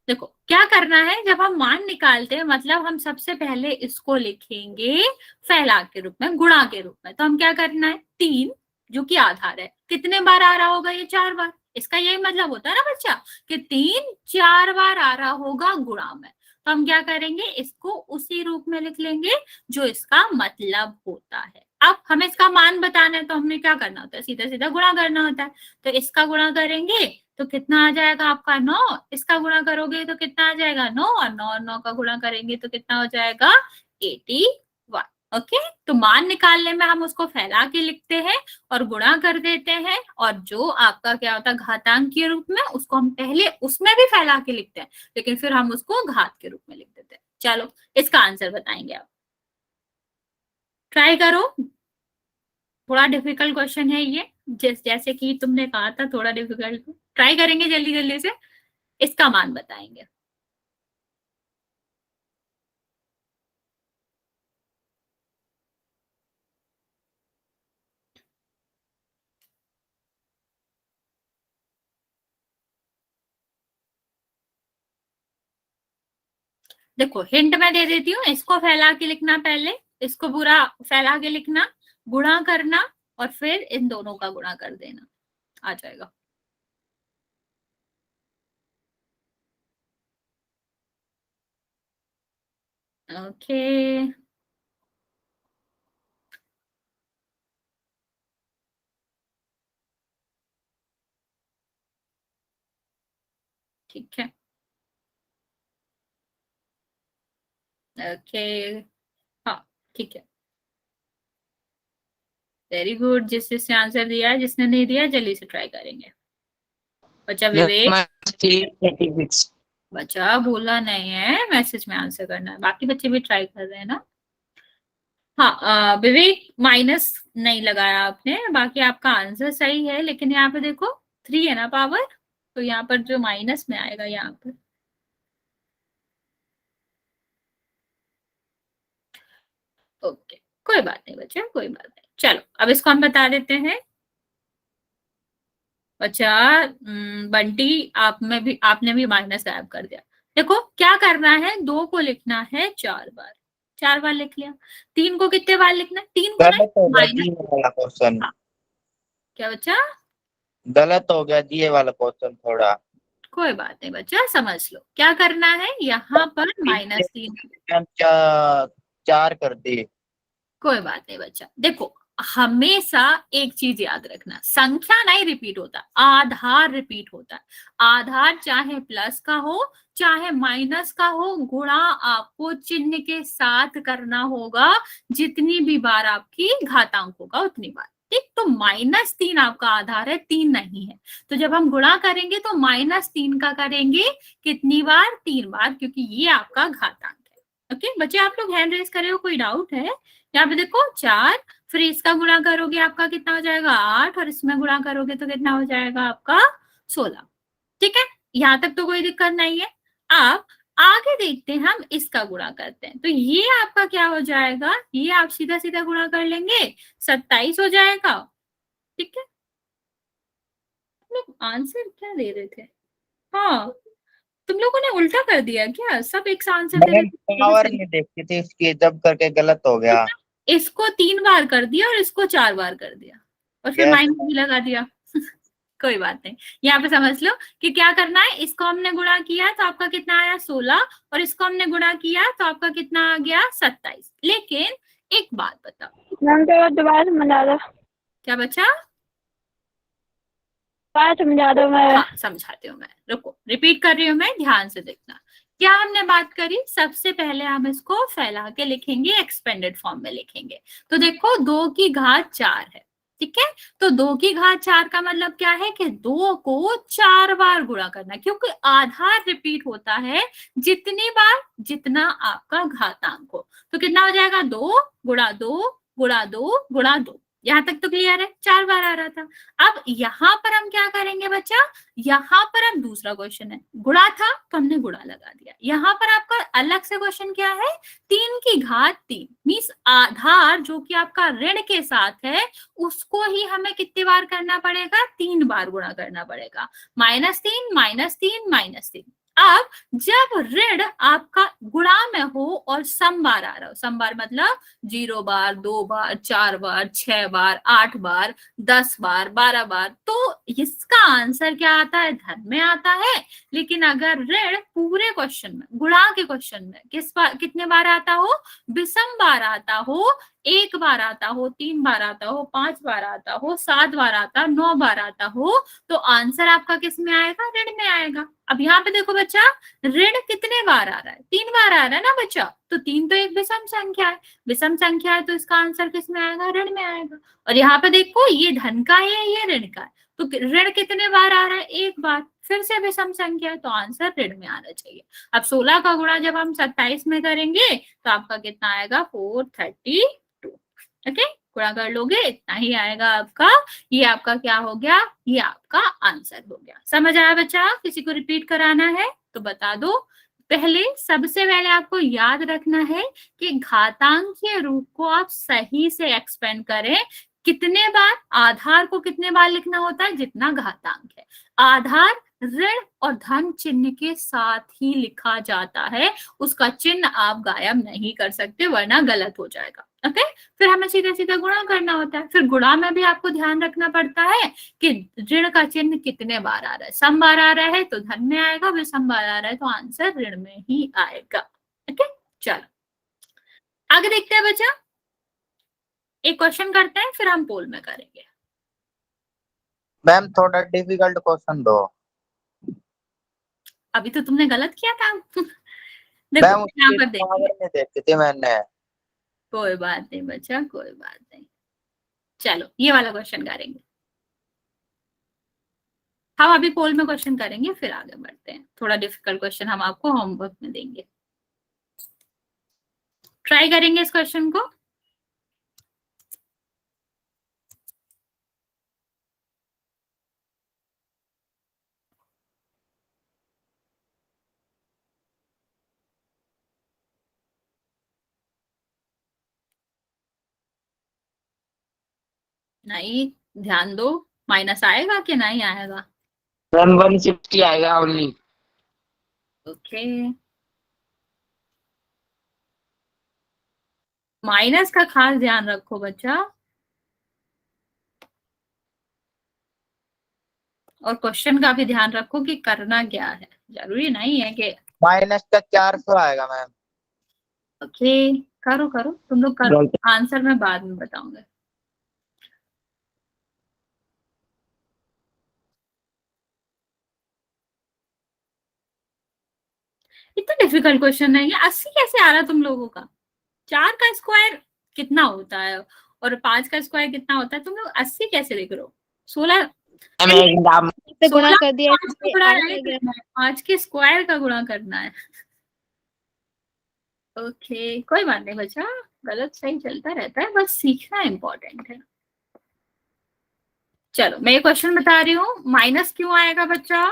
देखो क्या करना है, जब हम मान निकालते हैं मतलब हम सबसे पहले इसको लिखेंगे फैलाव के रूप में, गुणा के रूप में। तो हम क्या करना है? 3 जो कि आधार है, कितने बार आ रहा होगा? ये 4 बार। इसका यही मतलब होता है ना बच्चा कि 3 4 बार आ रहा होगा गुणा में। तो हम क्या करेंगे? इसको उसी रूप में लिख लेंगे जो इसका मतलब होता है। अब हमें इसका मान बताना है तो हमने क्या करना होता है? सीधा सीधा गुणा करना होता है। तो इसका गुणा करेंगे तो कितना आ जाएगा आपका? 9। इसका गुणा करोगे तो कितना आ जाएगा? 9। और 9 और 9 का गुणा करेंगे तो कितना हो जाएगा? 81। ओके, तो मान निकालने में हम उसको फैला के लिखते हैं और गुणा कर देते हैं, और जो आपका क्या होता है घातांक के रूप में, उसको हम पहले उसमें भी फैला के लिखते हैं लेकिन फिर हम उसको घात के रूप में लिख देते हैं। चलो इसका आंसर बताएंगे आप, ट्राई करो। थोड़ा डिफिकल्ट क्वेश्चन है ये, जैसे कि तुमने कहा था थोड़ा डिफिकल्ट, ट्राई करेंगे जल्दी जल्दी से, इसका मान बताएंगे। देखो हिंट मैं दे देती हूँ, इसको फैला के लिखना, पहले इसको पूरा फैला के लिखना, गुणा करना और फिर इन दोनों का गुणा कर देना, आ जाएगा। ओके ठीक है, ओके हाँ ठीक है, वेरी गुड। जिसने आंसर दिया है, जिसने नहीं दिया जल्दी से ट्राई करेंगे। बच्चा विवेक, बच्चा बोला नहीं है, मैसेज में आंसर करना है, बाकी बच्चे भी ट्राई कर रहे हैं ना। हाँ विवेक माइनस नहीं लगाया आपने, बाकी आपका आंसर सही है, लेकिन यहाँ पे देखो 3 है ना पावर, तो यहाँ पर जो माइनस में आएगा यहाँ पर। ओके कोई बात नहीं बच्चा, कोई बात नहीं, चलो अब इसको हम बता देते हैं। बच्चा बंटी आप में भी, आपने भी माइनस गायब कर दिया। देखो क्या करना है, 2 को लिखना है 4 बार, 4 बार लिख लिया। 3 को कितने बार लिखना है, 3 को गलत हो गया माइनस, जी वाला क्वेश्चन, क्या बच्चा, गलत हो गया जी ये वाला क्वेश्चन थोड़ा। कोई बात नहीं बच्चा, समझ लो क्या करना है, यहाँ पर -3 4 कर दी। कोई बात नहीं बच्चा, देखो हमेशा एक चीज याद रखना, संख्या नहीं रिपीट होता, आधार रिपीट होता है। आधार चाहे प्लस का हो चाहे माइनस का हो, गुणा आपको चिन्ह के साथ करना होगा, जितनी भी बार आपकी घातांक होगा उतनी बार, ठीक। तो -3 आपका आधार है, 3 नहीं है, तो जब हम गुणा करेंगे तो -3 का करेंगे कितनी बार, 3 बार, क्योंकि ये आपका घातांक है। ओके बच्चे, आप लोग हैंड रेज कर रहे हो, कोई डाउट है? यहाँ पे देखो 4, फिर इसका गुणा करोगे आपका कितना हो जाएगा 8, और इसमें गुणा करोगे तो कितना हो जाएगा आपका 16, ठीक है, यहाँ तक तो कोई दिक्कत नहीं है। अब आगे देखते हैं, हम इसका गुणा करते हैं, तो ये आपका क्या हो जाएगा, ये आप सीधा सीधा गुणा कर लेंगे, 27 हो जाएगा, ठीक है। लोग आंसर क्या दे रहे थे, हाँ तुम लोगों ने उल्टा कर दिया क्या, सब एक सा आंसर दे रहे थे, पावर नहीं देखी थी इसकी, जब करके गलत हो गया। इसको 3 बार कर दिया और इसको 4 बार कर दिया, और फिर माइनस भी लगा दिया कोई बात नहीं, यहाँ पे समझ लो कि क्या करना है, इसको हमने गुणा किया तो आपका कितना आया 16, और इसको हमने गुणा किया तो आपका कितना आ गया 27। लेकिन एक बात बताओ मैम, तो दोबारा समझा दो, क्या बच्चा, दोबारा समझा दो। मैं हाँ समझाती हूँ मैं, रुको रिपीट कर रही हूँ मैं, ध्यान से देखना। क्या हमने बात करी, सबसे पहले हम इसको फैला के लिखेंगे, एक्सपेंडेड फॉर्म में लिखेंगे, तो देखो 2 की घात 4 है, ठीक है, तो 2 की घात 4 का मतलब क्या है कि 2 को 4 बार गुणा करना, क्योंकि आधार रिपीट होता है जितनी बार जितना आपका घातांक हो, तो कितना हो जाएगा 2 गुणा 2 गुणा 2 गुणा 2, यहाँ तक तो क्लियर है, 4 बार आ रहा था। अब यहाँ पर हम क्या करेंगे बच्चा, यहाँ पर अब दूसरा क्वेश्चन है, गुणा था तो हमने गुणा लगा दिया, यहाँ पर आपका अलग से क्वेश्चन क्या है, 3 की घात 3, मीन्स आधार जो कि आपका ऋण के साथ है उसको ही हमें कितनी बार करना पड़ेगा, 3 बार गुणा करना पड़ेगा, -3 -3 -3। अब जब ऋण आपका गुणा में हो और सम बार आ रहा हो, सम बार मतलब 0 बार 2 बार 4 बार 6 बार 8 बार 10 बार 12 बार, तो इसका आंसर क्या आता है, धन में आता है। लेकिन अगर ऋण पूरे क्वेश्चन में, गुणा के क्वेश्चन में कितने बार आता हो, विषम बार आता हो, 1 बार आता हो, 3 बार आता हो, 5 बार आता हो, 7 बार आता, 9 बार आता हो, तो आंसर आपका किस में आएगा, ऋण में आएगा। अब यहाँ पे देखो बच्चा, ऋण कितने बार आ रहा है, 3 बार आ रहा है ना बच्चा, तो 3 तो एक विषम संख्या है, विषम संख्या है तो इसका आंसर किस में आएगा, ऋण में आएगा। और यहाँ पे देखो ये धन का है, ये ऋण का है, तो ऋण कितने बार आ रहा है, 1 बार, फिर से विषम संख्या है तो आंसर ऋण में आना चाहिए। अब 16 का गुणा जब हम 27 में करेंगे तो आपका कितना आएगा 432। ओके, गुणा कर लोगे इतना ही आएगा आपका। ये आपका क्या हो गया, ये आपका आंसर हो गया। समझ आया बच्चा? किसी को रिपीट कराना है तो बता दो। सबसे पहले आपको याद रखना है कि घातांकीय रूप को आप सही से एक्सपेंड करें। कितने बार आधार को कितने बार लिखना होता है, जितना घातांक है। आधार ऋण और धन चिन्ह के साथ ही लिखा जाता है, उसका चिन्ह आप गायब नहीं कर सकते वरना गलत हो जाएगा। ओके, फिर हमें सीधा सीधा गुणा करना होता है। फिर गुणा में भी आपको ध्यान रखना पड़ता है कि ऋण का चिन्ह कितने बार आ रहा है। सम बार आ रहा है तो धन में आएगा, विषम बार आ रहा है तो आंसर ऋण में ही आएगा। ओके, चलो आगे देखते हैं बच्चा। एक क्वेश्चन करते हैं फिर हम पोल में करेंगे। मैम थोड़ा डिफिकल्ट क्वेश्चन दो। अभी तो तुमने गलत किया था। मैम देखो यहाँ पर देखिए, पावर में देखी थी मैंने। कोई बात नहीं बच्चा, कोई बात नहीं। चलो ये वाला क्वेश्चन करेंगे हम। अभी पोल में क्वेश्चन करेंगे फिर आगे बढ़ते हैं। थोड़ा डिफिकल्ट क्वेश्चन हम आपको होमवर्क में देंगे। ट्राई करेंगे इस क्वेश्चन को। नहीं, ध्यान दो। माइनस आएगा कि नहीं आएगा? 160 आएगा ओनली। ओके, माइनस का खास ध्यान रखो बच्चा। और क्वेश्चन का भी ध्यान रखो कि करना क्या है। जरूरी नहीं है कि माइनस का 400 आएगा मैम। ओके, करो करो तुम लोग करो। आंसर मैं बाद में बताऊंगा। इतना डिफिकल्ट क्वेश्चन नहीं है। 80 कैसे आ रहा तुम लोगों का? 4 का स्क्वायर कितना होता है और 5 का स्क्वायर कितना होता है? तुम लोग 80 कैसे लिख रहे हो? 16 से गुणा कर दिया 5 का गुणा नहीं करना है, 5 के स्क्वायर का गुणा करना है। ओके, कोई बात नहीं बच्चा, गलत सही चलता रहता है, बस सीखना इम्पोर्टेंट है। चलो मैं ये क्वेश्चन बता रही हूँ। माइनस क्यों आएगा बच्चा?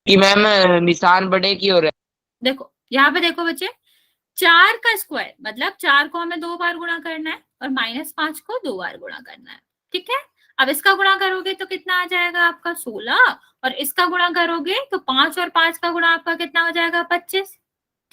कि मैम निशान बड़े की हो रहा है। देखो यहाँ पे देखो बच्चे, 4 का स्क्वायर मतलब 4 को हमें 2 बार गुणा करना है और -5 को 2 बार गुणा करना है। ठीक है, अब इसका गुणा करोगे तो कितना आ जाएगा आपका 16, और इसका गुणा करोगे तो 5 और 5 का गुणा आपका कितना हो जाएगा 25।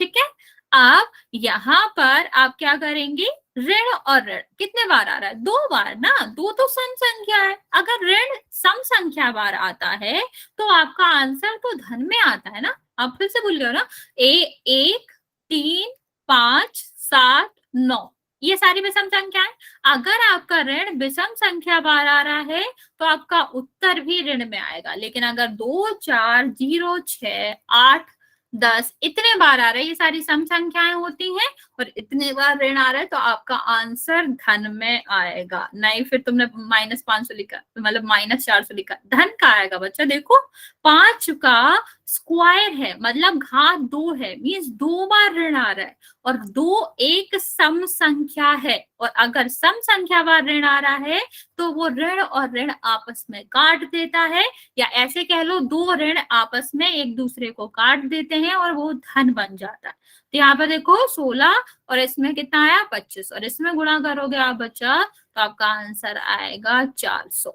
ठीक है, अब यहाँ पर आप क्या करेंगे, ऋण और ऋण कितने बार आ रहा है? 2 बार ना, 2 तो सम संख्या है। अगर ऋण सम संख्या बार आता है तो आपका आंसर तो धन में आता है ना। आप फिर से भूल गए हो ना। 1 3 5 7 9 ये सारी विषम संख्या है। अगर आपका ऋण विषम संख्या बार आ रहा है तो आपका उत्तर भी ऋण में आएगा। लेकिन अगर 2 4 0 6 8 10 इतने बार आ रहे हैं, ये सारी सम संख्याएं होती हैं, और इतने बार ऋण आ रहा है तो आपका आंसर धन में आएगा। नहीं फिर तुमने -500 लिखा, मतलब -400 लिखा, धन का आएगा बच्चा। देखो 5 का स्क्वायर है मतलब घात 2 है, मीन्स 2 बार ऋण आ रहा है, और 2 एक सम संख्या है, और अगर सम संख्या बार ऋण आ रहा है तो वो ऋण और ऋण आपस में काट देता है, या ऐसे कह लो 2 ऋण आपस में एक दूसरे को काट देते हैं और वो धन बन जाता है। तो यहाँ पे देखो 16 और इसमें कितना आया 25, और इसमें गुणा करोगे आप बच्चा तो आपका आंसर आएगा 400।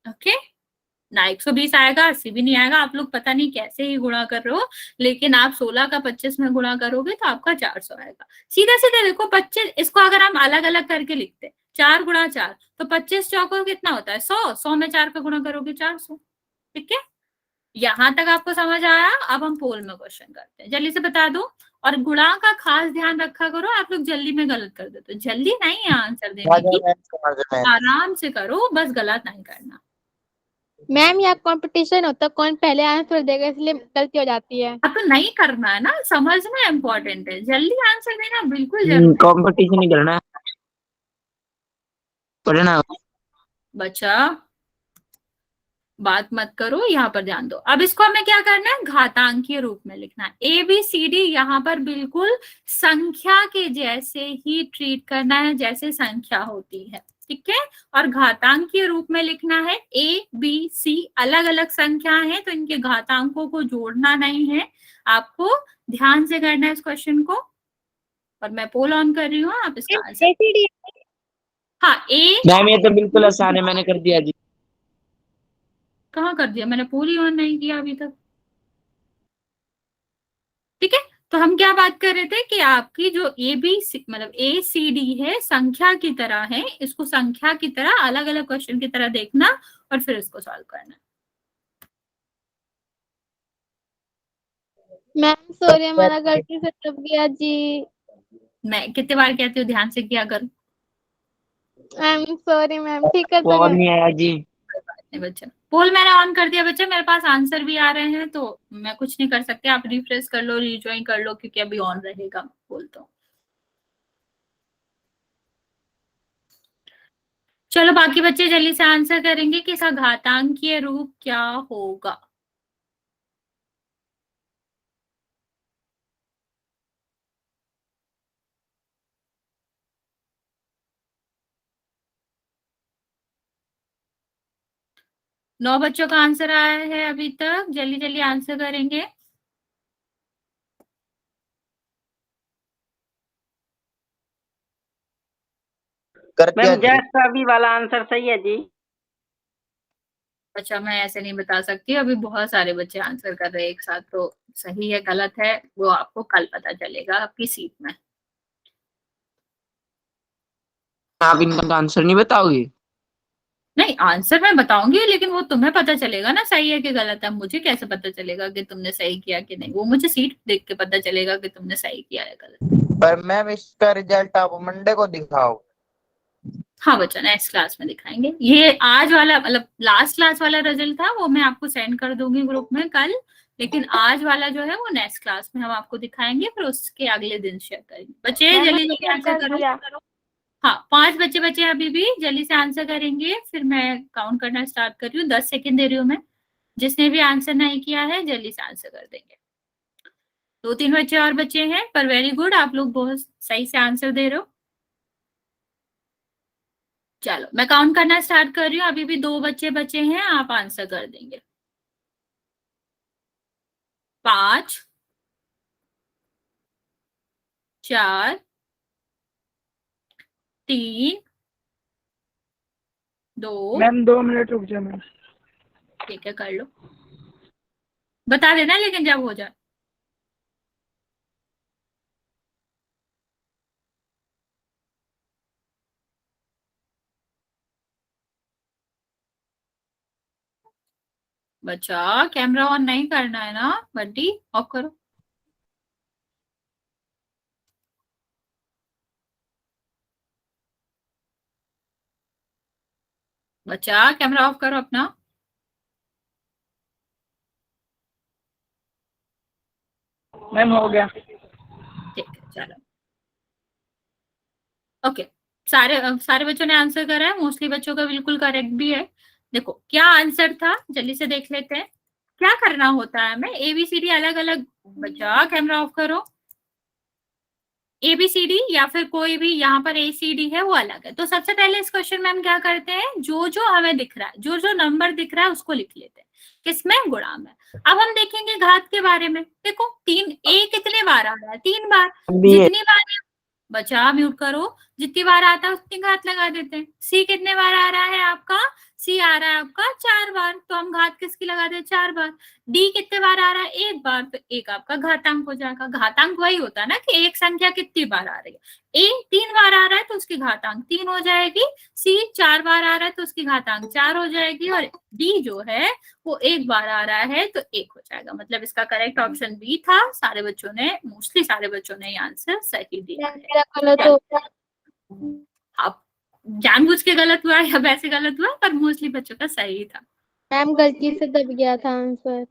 ओके ना, 120 आएगा, 80 भी नहीं आएगा। आप लोग पता नहीं कैसे ही गुणा कर रहे हो, लेकिन आप 16 का 25 में गुणा करोगे तो आपका 400 आएगा। सीधा सीधा देखो 25, इसको अगर हम अलग अलग करके लिखते 4 गुणा 4 तो 25 चौको कितना होता है 100, 100 में 4 का गुणा करोगे 400। ठीक है, यहाँ तक आपको समझ आया। अब हम पोल में क्वेश्चन करते हैं, जल्दी से बता दो। और गुणा का खास ध्यान रखा करो, आप लोग जल्दी में गलत कर देते हो। जल्दी नहीं है आंसर देने की, आराम से करो, बस गलत नहीं करना। मैम यहाँ कंपटीशन होता है, कौन पहले आंसर देगा, इसलिए गलती हो जाती है। अब तो नहीं करना है ना, समझना इम्पोर्टेंट है, जल्दी आंसर देना बिल्कुल जरूरी है। कंपटीशन नहीं करना है। पढ़ना। बच्चा बात मत करो, यहाँ पर ध्यान दो। अब इसको हमें क्या करना है, घातांकीय रूप में लिखना है। ए बी सी डी यहाँ पर बिल्कुल संख्या के जैसे ही ट्रीट करना है जैसे संख्या होती है, ठीक है। और घातांकीय रूप में लिखना है। ए बी सी अलग अलग संख्या है तो इनके घातांकों को जोड़ना नहीं है, आपको ध्यान से करना है इस क्वेश्चन को। और मैं पोल ऑन कर रही हूँ, आप इसका आंसर। ACD हाँ ए, मैम ये तो बिल्कुल आसान है, मैंने कर दिया जी। कहाँ कर दिया मैंने, पोल ही ऑन नहीं किया अभी तक, ठीक है। तो हम क्या बात कर रहे थे कि आपकी जो ए बी सी मतलब ए सी डी है संख्या की तरह है, इसको संख्या की तरह अलग अलग क्वेश्चन की तरह देखना और फिर इसको सॉल्व करना। मैम सॉरी हमारा गलती से दब गया जी। मैं कितने बार कहती हूँ ध्यान से किया करो। आई एम सॉरी मैम, ठीक है वो तो और नहीं आया जी। नहीं बच्चा, पोल मैंने ऑन कर दिया बच्चा, मेरे पास आंसर भी आ रहे हैं तो मैं कुछ नहीं कर सकती, आप रिफ्रेश कर लो, रिज्वाइन कर लो, क्योंकि अभी ऑन रहेगा पोल। तो चलो बाकी बच्चे जल्दी से आंसर करेंगे कि इसका घातांकीय रूप क्या होगा। नौ बच्चों का आंसर आया है अभी तक, जल्दी जल्दी आंसर करेंगे। कर दिया मैम जी। जस्ट अभी वाला आंसर सही है जी। अच्छा मैं ऐसे नहीं बता सकती, अभी बहुत सारे बच्चे आंसर कर रहे हैं एक साथ, तो सही है गलत है वो आपको कल पता चलेगा आपकी सीट में। आप इनका आंसर नहीं बताओगे? नहीं आंसर मैं बताऊंगी लेकिन वो तुम्हें पता चलेगा ना सही है कि गलत है, मुझे कैसे पता चलेगा कि तुमने सही किया कि नहीं, वो मुझे सीट देख के पता चलेगा कि तुमने सही किया है गलत। पर मैम इसका रिजल्ट आप मंडे को दिखाओ। हाँ बच्चा नेक्स्ट क्लास में दिखाएंगे, ये आज वाला मतलब लास्ट क्लास वाला रिजल्ट था वो मैं आपको सेंड कर दूंगी ग्रुप में कल, लेकिन आज वाला जो है वो नेक्स्ट क्लास में हम आपको दिखाएंगे, फिर उसके अगले दिन शेयर करेंगे। बच्चे जल्दी जल्दी आंसर करो। हाँ 5 बच्चे बचे अभी भी, जल्दी से आंसर करेंगे, फिर मैं काउंट करना स्टार्ट कर रही हूँ, 10 सेकेंड दे रही हूँ मैं। जिसने भी आंसर नहीं किया है जल्दी से आंसर कर देंगे। 2-3 बच्चे और बचे हैं, पर वेरी गुड, आप लोग बहुत सही से आंसर दे रहे हो। चलो मैं काउंट करना स्टार्ट कर रही हूँ, अभी भी 2 बच्चे बचे हैं, आप आंसर कर देंगे। 5 4 3 2 मैम 2 मिनट रुक जाओ मैम। ठीक है कर लो, बता देना लेकिन जब हो जाए। बच्चा कैमरा ऑन नहीं करना है ना, बड्डी ऑफ करो। बच्चा कैमरा ऑफ करो अपना। मैम हो गया। ठीक है चलो ओके। सारे बच्चों ने आंसर करा है, मोस्टली बच्चों का बिल्कुल करेक्ट भी है। देखो क्या आंसर था जल्दी से देख लेते हैं। क्या करना होता है हमें, एबीसीडी अलग अलग, बच्चा कैमरा ऑफ करो। एबीसीडी या फिर कोई भी यहाँ पर एसीडी है वो अलग है। तो सबसे पहले इस क्वेश्चन में हम क्या करते हैं, जो जो हमें दिख रहा है, जो जो नंबर दिख रहा है उसको लिख लेते हैं, किसमें, गुणा में। अब हम देखेंगे घात के बारे में। देखो 3 ए कितने बार आ रहा है, 3 बार, जितनी बार बचा म्यूट करो, जितनी बार आता है उतनी घात लगा देते हैं। सी कितने बार आ रहा है आपका, सी आ रहा है आपका 4 बार, तो हम घात किसकी लगा दें, 4 बार। डी कितने बार आ रहा है, 1 बार, तो एक आपका घातांक हो जाएगा। घातांक वही होता है ना कि एक संख्या कितनी बार आ रही है। ए 3 बार आ रहा है तो उसकी घातांक 3 हो जाएगी, सी 4 बार आ रहा है तो उसकी घातांक 4 हो जाएगी, और डी जो है वो 1 बार आ रहा है तो 1 हो जाएगा। मतलब इसका करेक्ट ऑप्शन बी था। सारे बच्चों ने, मोस्टली सारे बच्चों ने ये आंसर सही दिया है। मेरा गलत हो गया। अब जानबूझ के गलत हुआ या वैसे गलत हुआ, पर मोस्टली बच्चों का सही था। मैम गलती से दब गया था आंसर।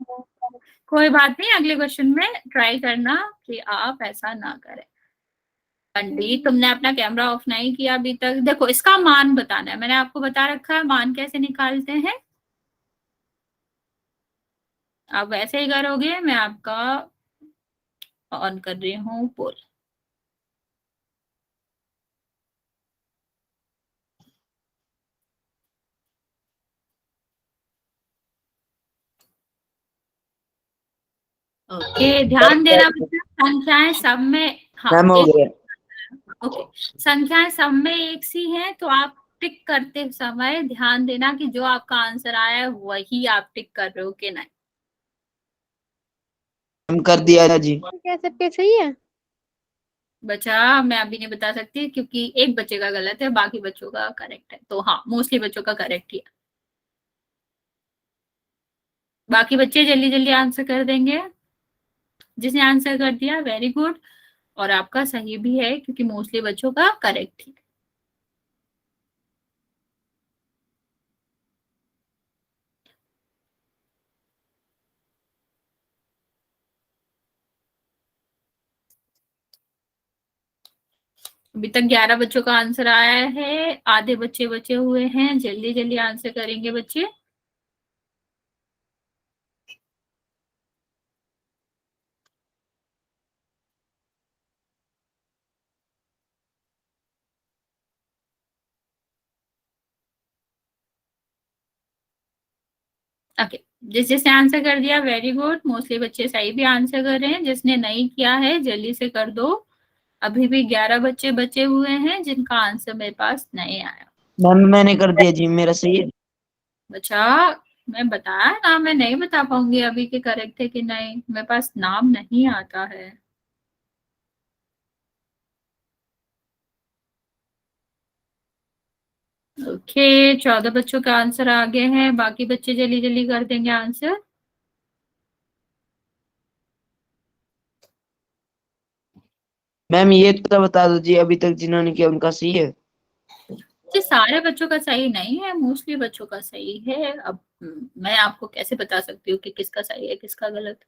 कोई बात नहीं, अगले क्वेश्चन में ट्राई करना कि आप ऐसा ना करें। बंटी तुमने अपना कैमरा ऑफ नहीं किया अभी तक। देखो इसका मान बताना है, मैंने आपको बता रखा है मान कैसे निकालते हैं। आप वैसे ही करोगे। मैं आपका ऑन कर रही हूँ पोल। ओके ध्यान देना बच्चा, संख्याएं सब में, हाँ मैम हो एक, गया। ओके संख्याएं सब में एक सी हैं, तो आप टिक करते समय ध्यान देना कि जो आपका आंसर आया है वही आप टिक कर रहे हो कि नहीं। हम कर दिया जी। क्या सबके सही है? बच्चा मैं अभी नहीं बता सकती क्योंकि एक बच्चे का गलत है, बाकी बच्चों का करेक्ट है। तो हाँ मोस्टली बच्चों का करेक्ट ही है। बाकी बच्चे जल्दी जल्दी आंसर कर देंगे। जिसने आंसर कर दिया वेरी गुड, और आपका सही भी है क्योंकि मोस्टली बच्चों का करेक्ट ही है। अभी तक 11 बच्चों का आंसर आया है, आधे बच्चे बचे हुए हैं, जल्दी जल्दी आंसर करेंगे बच्चे। ओके जिसने आंसर कर दिया वेरी गुड, मोस्टली बच्चे सही भी आंसर कर रहे हैं। जिसने नहीं किया है जल्दी से कर दो। अभी भी 11 बच्चे बचे हुए हैं जिनका आंसर मेरे पास नहीं आया। मैम मैंने कर दिया जी, मेरा सही है। बच्चा मैं बताया ना, मैं नहीं बता पाऊंगी अभी कि करेक्ट है कि नहीं, मेरे पास नाम नहीं आता है। ओके 14 बच्चों का आंसर आ गए हैं, बाकी बच्चे जल्दी जल्दी कर देंगे आंसर। मैम ये तो बता दो जी, अभी तक जिन्होंने किया उनका सही है। जी सारे बच्चों का सही नहीं है, मोस्टली बच्चों का सही है। अब मैं आपको कैसे बता सकती हूँ कि किसका सही है किसका गलत।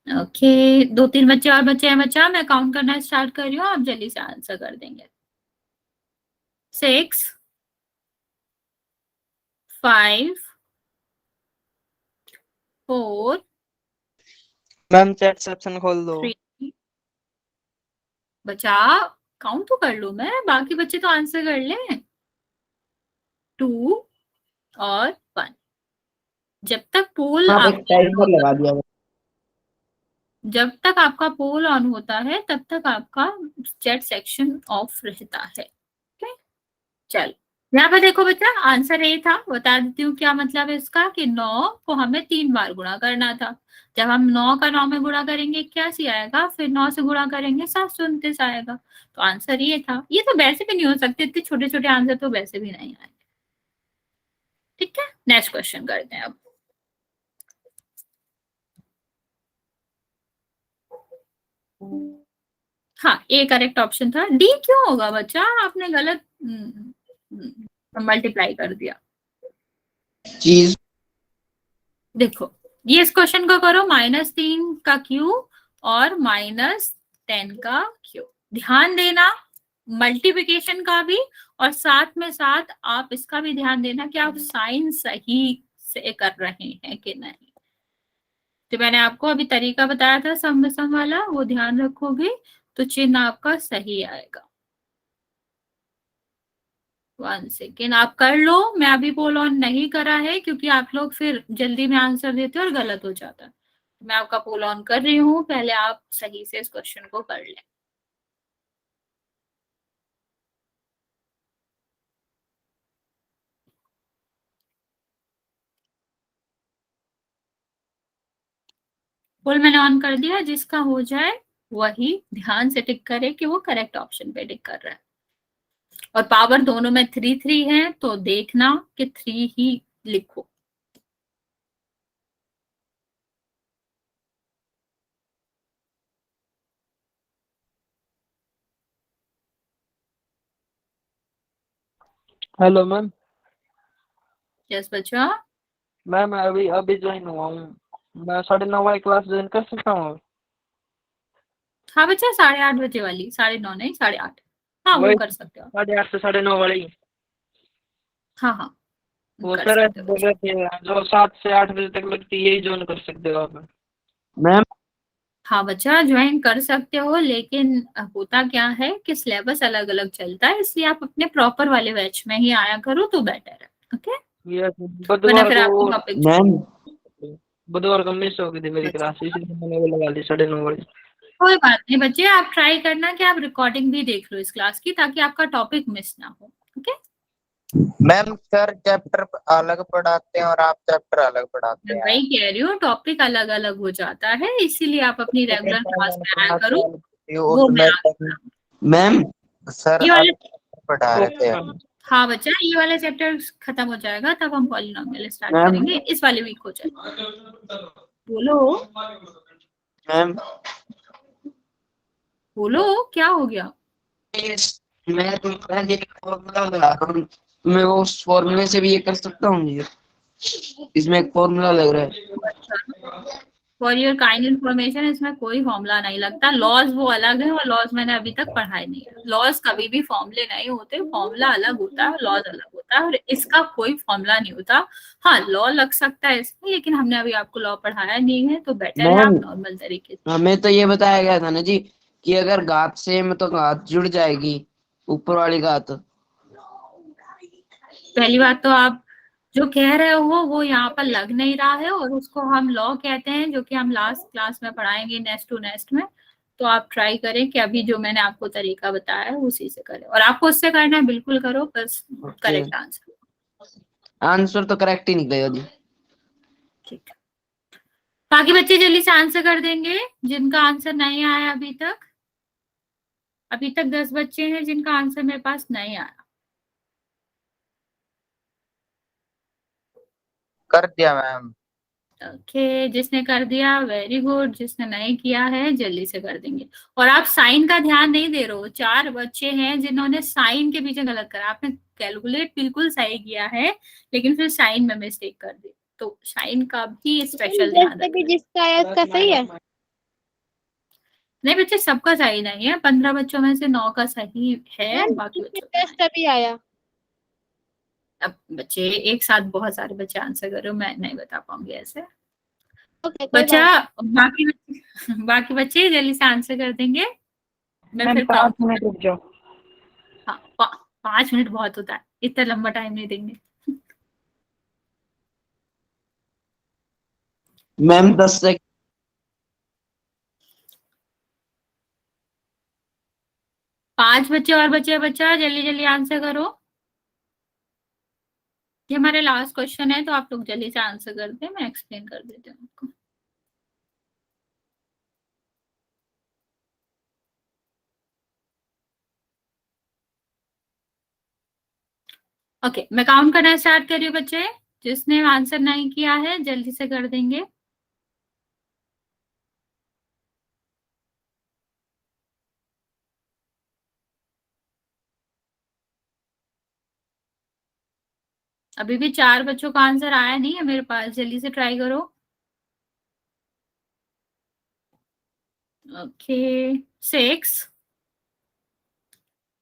ओके 2-3 बच्चे और बच्चे हैं बच्चा, मैं काउंट करना स्टार्ट कर रही हूँ, आप जल्दी से आंसर कर देंगे। 6 5 4 मैम चैट सेक्शन खोल दो। 3 बचा, काउंट तो कर लूं मैं, बाकी बच्चे तो आंसर कर ले। 2 और 1। जब तक पोल आप एक आपका टाइमर लगा दिया। जब तक आपका पोल ऑन होता है तब तक आपका चैट सेक्शन ऑफ रहता है। ओके चल यहाँ पर देखो बच्चा, आंसर ए था, बता देती हूँ क्या मतलब है इसका, कि 9 को हमें 3 बार गुणा करना था। जब हम 9 का 9 में गुणा करेंगे 81 आएगा, फिर 9 से गुणा करेंगे 729 आएगा। तो आंसर ये था। ये तो वैसे भी नहीं हो सकते, इतने छोटे छोटे आंसर तो वैसे भी नहीं आएंगे। ठीक है नेक्स्ट क्वेश्चन करते हैं अब। हाँ ए करेक्ट ऑप्शन था। डी क्यों होगा बच्चा, आपने गलत मल्टीप्लाई कर दिया। चीज देखो ये इस क्वेश्चन को करो, -3 का क्यूब और -10 का क्यूब। ध्यान देना मल्टीप्लिकेशन का भी, और साथ में साथ आप इसका भी ध्यान देना कि आप साइन सही से कर रहे हैं कि नहीं। तो मैंने आपको अभी तरीका बताया था सम वाला, वो ध्यान रखोगे तो चिन्ह आपका सही आएगा। 1 सेकेंड आप कर लो, मैं अभी पोल ऑन नहीं करा है क्योंकि आप लोग फिर जल्दी में आंसर देते हो और गलत हो जाता है। मैं आपका पोल ऑन कर रही हूँ, पहले आप सही से इस क्वेश्चन को कर लें। पोल मैंने ऑन कर दिया, जिसका हो जाए वही ध्यान से टिक करे कि वो करेक्ट ऑप्शन पे टिक कर रहा है। और पावर दोनों में 3 है, तो देखना कि 3 ही लिखो। Hello ma'am. यस बच्चा। मैम अभी अभी ज्वाइन हुआ हूँ। मैं 9:30 वाली क्लास ज्वाइन कर सकता हूँ? हाँ बच्चा, 8:30 बजे वाली, 9:30 नहीं, 8:30। हाँ वो वही कर सकते हो। 8:30 से 9:30 वाली। हाँ हाँ वो कर सर सकते ऐसे हो बोल बच्चा। रहे थे जो 7 से 8 बजे तक लगती है, यही ज्वाइन कर सकते हो आप? मैम हाँ बच्चा ज्वाइन कर सकते हो, लेकिन होता क्या है कि सिलेबस अलग अलग चलता है, इसलिए आप अपने प्रॉपर वाले बैच में ही आया करो तो बेटर है। ओके, ये वरना बुधवार फिर आपको को टॉपिक मैम बुधवार को मिस हो गई थी मेरी बच्चा। क्लास, इसलिए मैंने वो लगा ली 9:30 वाली। कोई बात नहीं बच्चे, आप ट्राई करना कि आप रिकॉर्डिंग भी देख लो इस क्लास की, ताकि आपका टॉपिक मिस ना हो। ओके, मैम सर चैप्टर अलग पढ़ाते हैं और आप चैप्टर अलग पढ़ाते मैं हैं। वही कह रही हूँ, टॉपिक अलग अलग हो जाता है, इसीलिए आप अपनी रेगुलर क्लास में आया करो, वो मैं उसमें आगे पढ़ाऊँ। मैम सर ये वाले, अलग पढ़ा रहे थे। हाँ बच्चा ये वाला चैप्टर खत्म हो जाएगा, तब हम पॉलिनोमियल स्टार्ट मैम करेंगे, इस वाले वीक हो जाएगा। बोलो मैम बोलो, क्या हो गया? मैं तो पहले एक फॉर्मूला लगा रहा हूँ, मैं वो उस फॉर्मूले से भी ये कर सकता हूँ ये? इसमें एक फॉर्मूला लग रहा है। फॉर योर काइंड इन्फॉर्मेशन, इसमें कोई फॉर्मूला नहीं लगता, लॉज वो अलग है, और लॉज मैंने अभी तक पढ़ाए नहीं है। लॉज कभी भी फॉर्मूले नहीं होते, फॉर्मूला अलग होता है, लॉज अलग होता है, और इसका कोई फॉर्मूला नहीं होता। हाँ लॉ लग सकता है इसमें, लेकिन हमने अभी आपको लॉ पढ़ाया नहीं है, तो बेटर है मैम आप नॉर्मल तरीके से। हमें तो ये बताया गया था ना जी कि अगर घात सेम है तो घात जुड़ जाएगी, ऊपर वाली घात। पहली बात तो आप जो कह रहे हो वो यहाँ पर लग नहीं रहा है, और उसको हम लॉ कहते हैं, जो कि हम लास्ट क्लास में पढ़ाएंगे नेक्स्ट टू नेक्स्ट में। तो आप ट्राई करें कि अभी जो मैंने आपको तरीका बताया है उसी से करें, और आपको उससे करना है बिल्कुल करो, बस करेक्ट आंसर। आंसर तो करेक्ट ही निकलेगा जी। ठीक है, बाकी बच्चे जल्दी से आंसर कर देंगे जिनका आंसर नहीं आया अभी तक। अभी तक 10 बच्चे हैं जिनका आंसर मेरे पास नहीं आया। कर दिया मैम। ओके, जिसने कर दिया वेरी गुड, जिसने नहीं किया है जल्दी से कर देंगे। और आप साइन का ध्यान नहीं दे रहे हो, 4 बच्चे हैं जिन्होंने साइन के पीछे गलत करा, आपने कैलकुलेट बिल्कुल सही किया है, लेकिन फिर साइन में मिस्टेक कर दी, तो साइन का भी स्पेशल ध्यान जैसे भी रखना। जिसका आया उसका सही है। नहीं बच्चे, सबका सही नहीं है, 15 बच्चों में से 9 का सही है, मैम बाकी बच्चों का नहीं। टेस्ट अभी आया। अब बच्चे एक साथ बहुत सारे बच्चे आंसर करो, मैं नहीं बता पाऊंगी ऐसे। ओके कोई बच्चा बात बाकी बच्चे जल्दी से आंसर कर देंगे, मैं मैम फिर 5 काउंट। मिनट रुक जाओ। हाँ 5 मिनट बहुत होता है, इतना लंबा टाइम नहीं देंगे। Ma'am 10 second. 5 बच्चे और बच्चे, बच्चा जल्दी जल्दी आंसर करो। ये हमारे लास्ट क्वेश्चन है, तो आप लोग जल्दी से आंसर कर दें, मैं एक्सप्लेन कर देती हूँ आपको। ओके, मैं काउंट करना स्टार्ट कर रही हूँ बच्चे, जिसने आंसर नहीं किया है जल्दी से कर देंगे। अभी भी 4 बच्चों का आंसर आया नहीं है मेरे पास, जल्दी से ट्राई करो। ओके, 6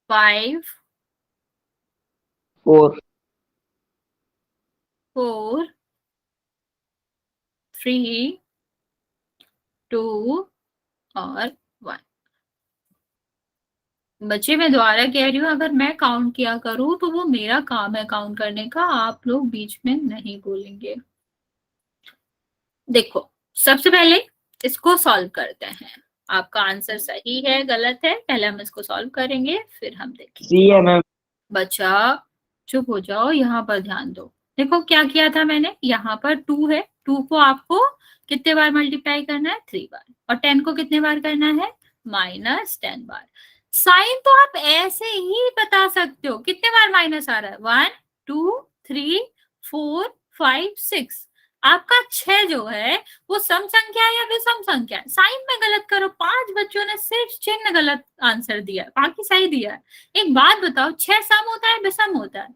5 4 4 3 2 और 1। बच्चे मैं दोबारा कह रही हूँ, अगर मैं काउंट किया करूँ तो वो मेरा काम है काउंट करने का, आप लोग बीच में नहीं बोलेंगे। देखो, सबसे पहले इसको सॉल्व करते हैं। आपका आंसर सही है गलत है, पहले हम इसको सॉल्व करेंगे, फिर हम देखेंगे। सी है मैम। बच्चा चुप हो जाओ, यहाँ पर ध्यान दो। देखो क्या किया था मैंने, यहाँ पर 2 है, 2 को आपको कितने बार मल्टीप्लाई करना है, 3 बार, और 10 को कितने बार करना है, -10 बार। साइन तो आप ऐसे ही बता सकते हो, कितने बार माइनस आ रहा है, 1 2 3 4 5 6। आपका 6 जो है वो सम संख्या है या विषम संख्या है, साइन में गलत करो। 5 बच्चों ने सिर्फ चिन्ह गलत आंसर दिया, बाकी सही दिया है। एक बात बताओ, 6 सम होता है विषम होता है,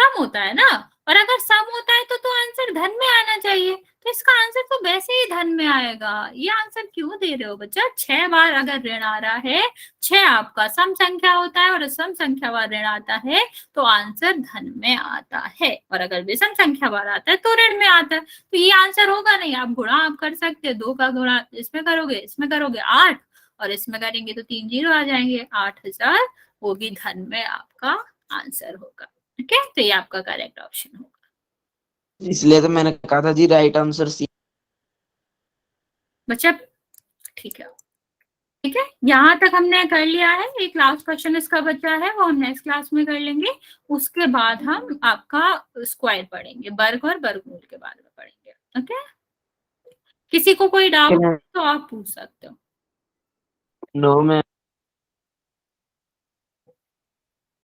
सम होता है ना, और अगर सम होता है तो आंसर धन में आना चाहिए, तो इसका आंसर तो वैसे ही धन में आएगा। ये आंसर क्यों दे रहे हो बच्चा? 6 बार अगर ऋण आ रहा है, 6 आपका सम संख्या होता है और सम संख्या बार ऋण आता है तो आंसर धन में आता है, और अगर विषम संख्या बार आता है तो ऋण में आता है। तो ये आंसर होगा नहीं। आप गुणा आप कर सकते हैं, 2 का गुणा इसमें करोगे, इसमें करोगे 8 और इसमें करेंगे तो 3 जीरो आ जाएंगे, 8000 वो भी धन में आपका आंसर होगा। ठीक है, तो ये आपका करेक्ट ऑप्शन होगा। इसलिए तो मैंने कहा था जी राइट आंसर सी। बच्चा ठीक है, ठीक है, यहाँ तक हमने कर लिया है। एक लास्ट क्वेश्चन इसका बचा है, वो हम नेक्स्ट क्लास में कर लेंगे। उसके बाद हम आपका स्क्वायर पढ़ेंगे, वर्ग और वर्गमूल के बारे में पढ़ेंगे। ओके, किसी को कोई डाउट तो आप पूछ सकते हो। No ma'am.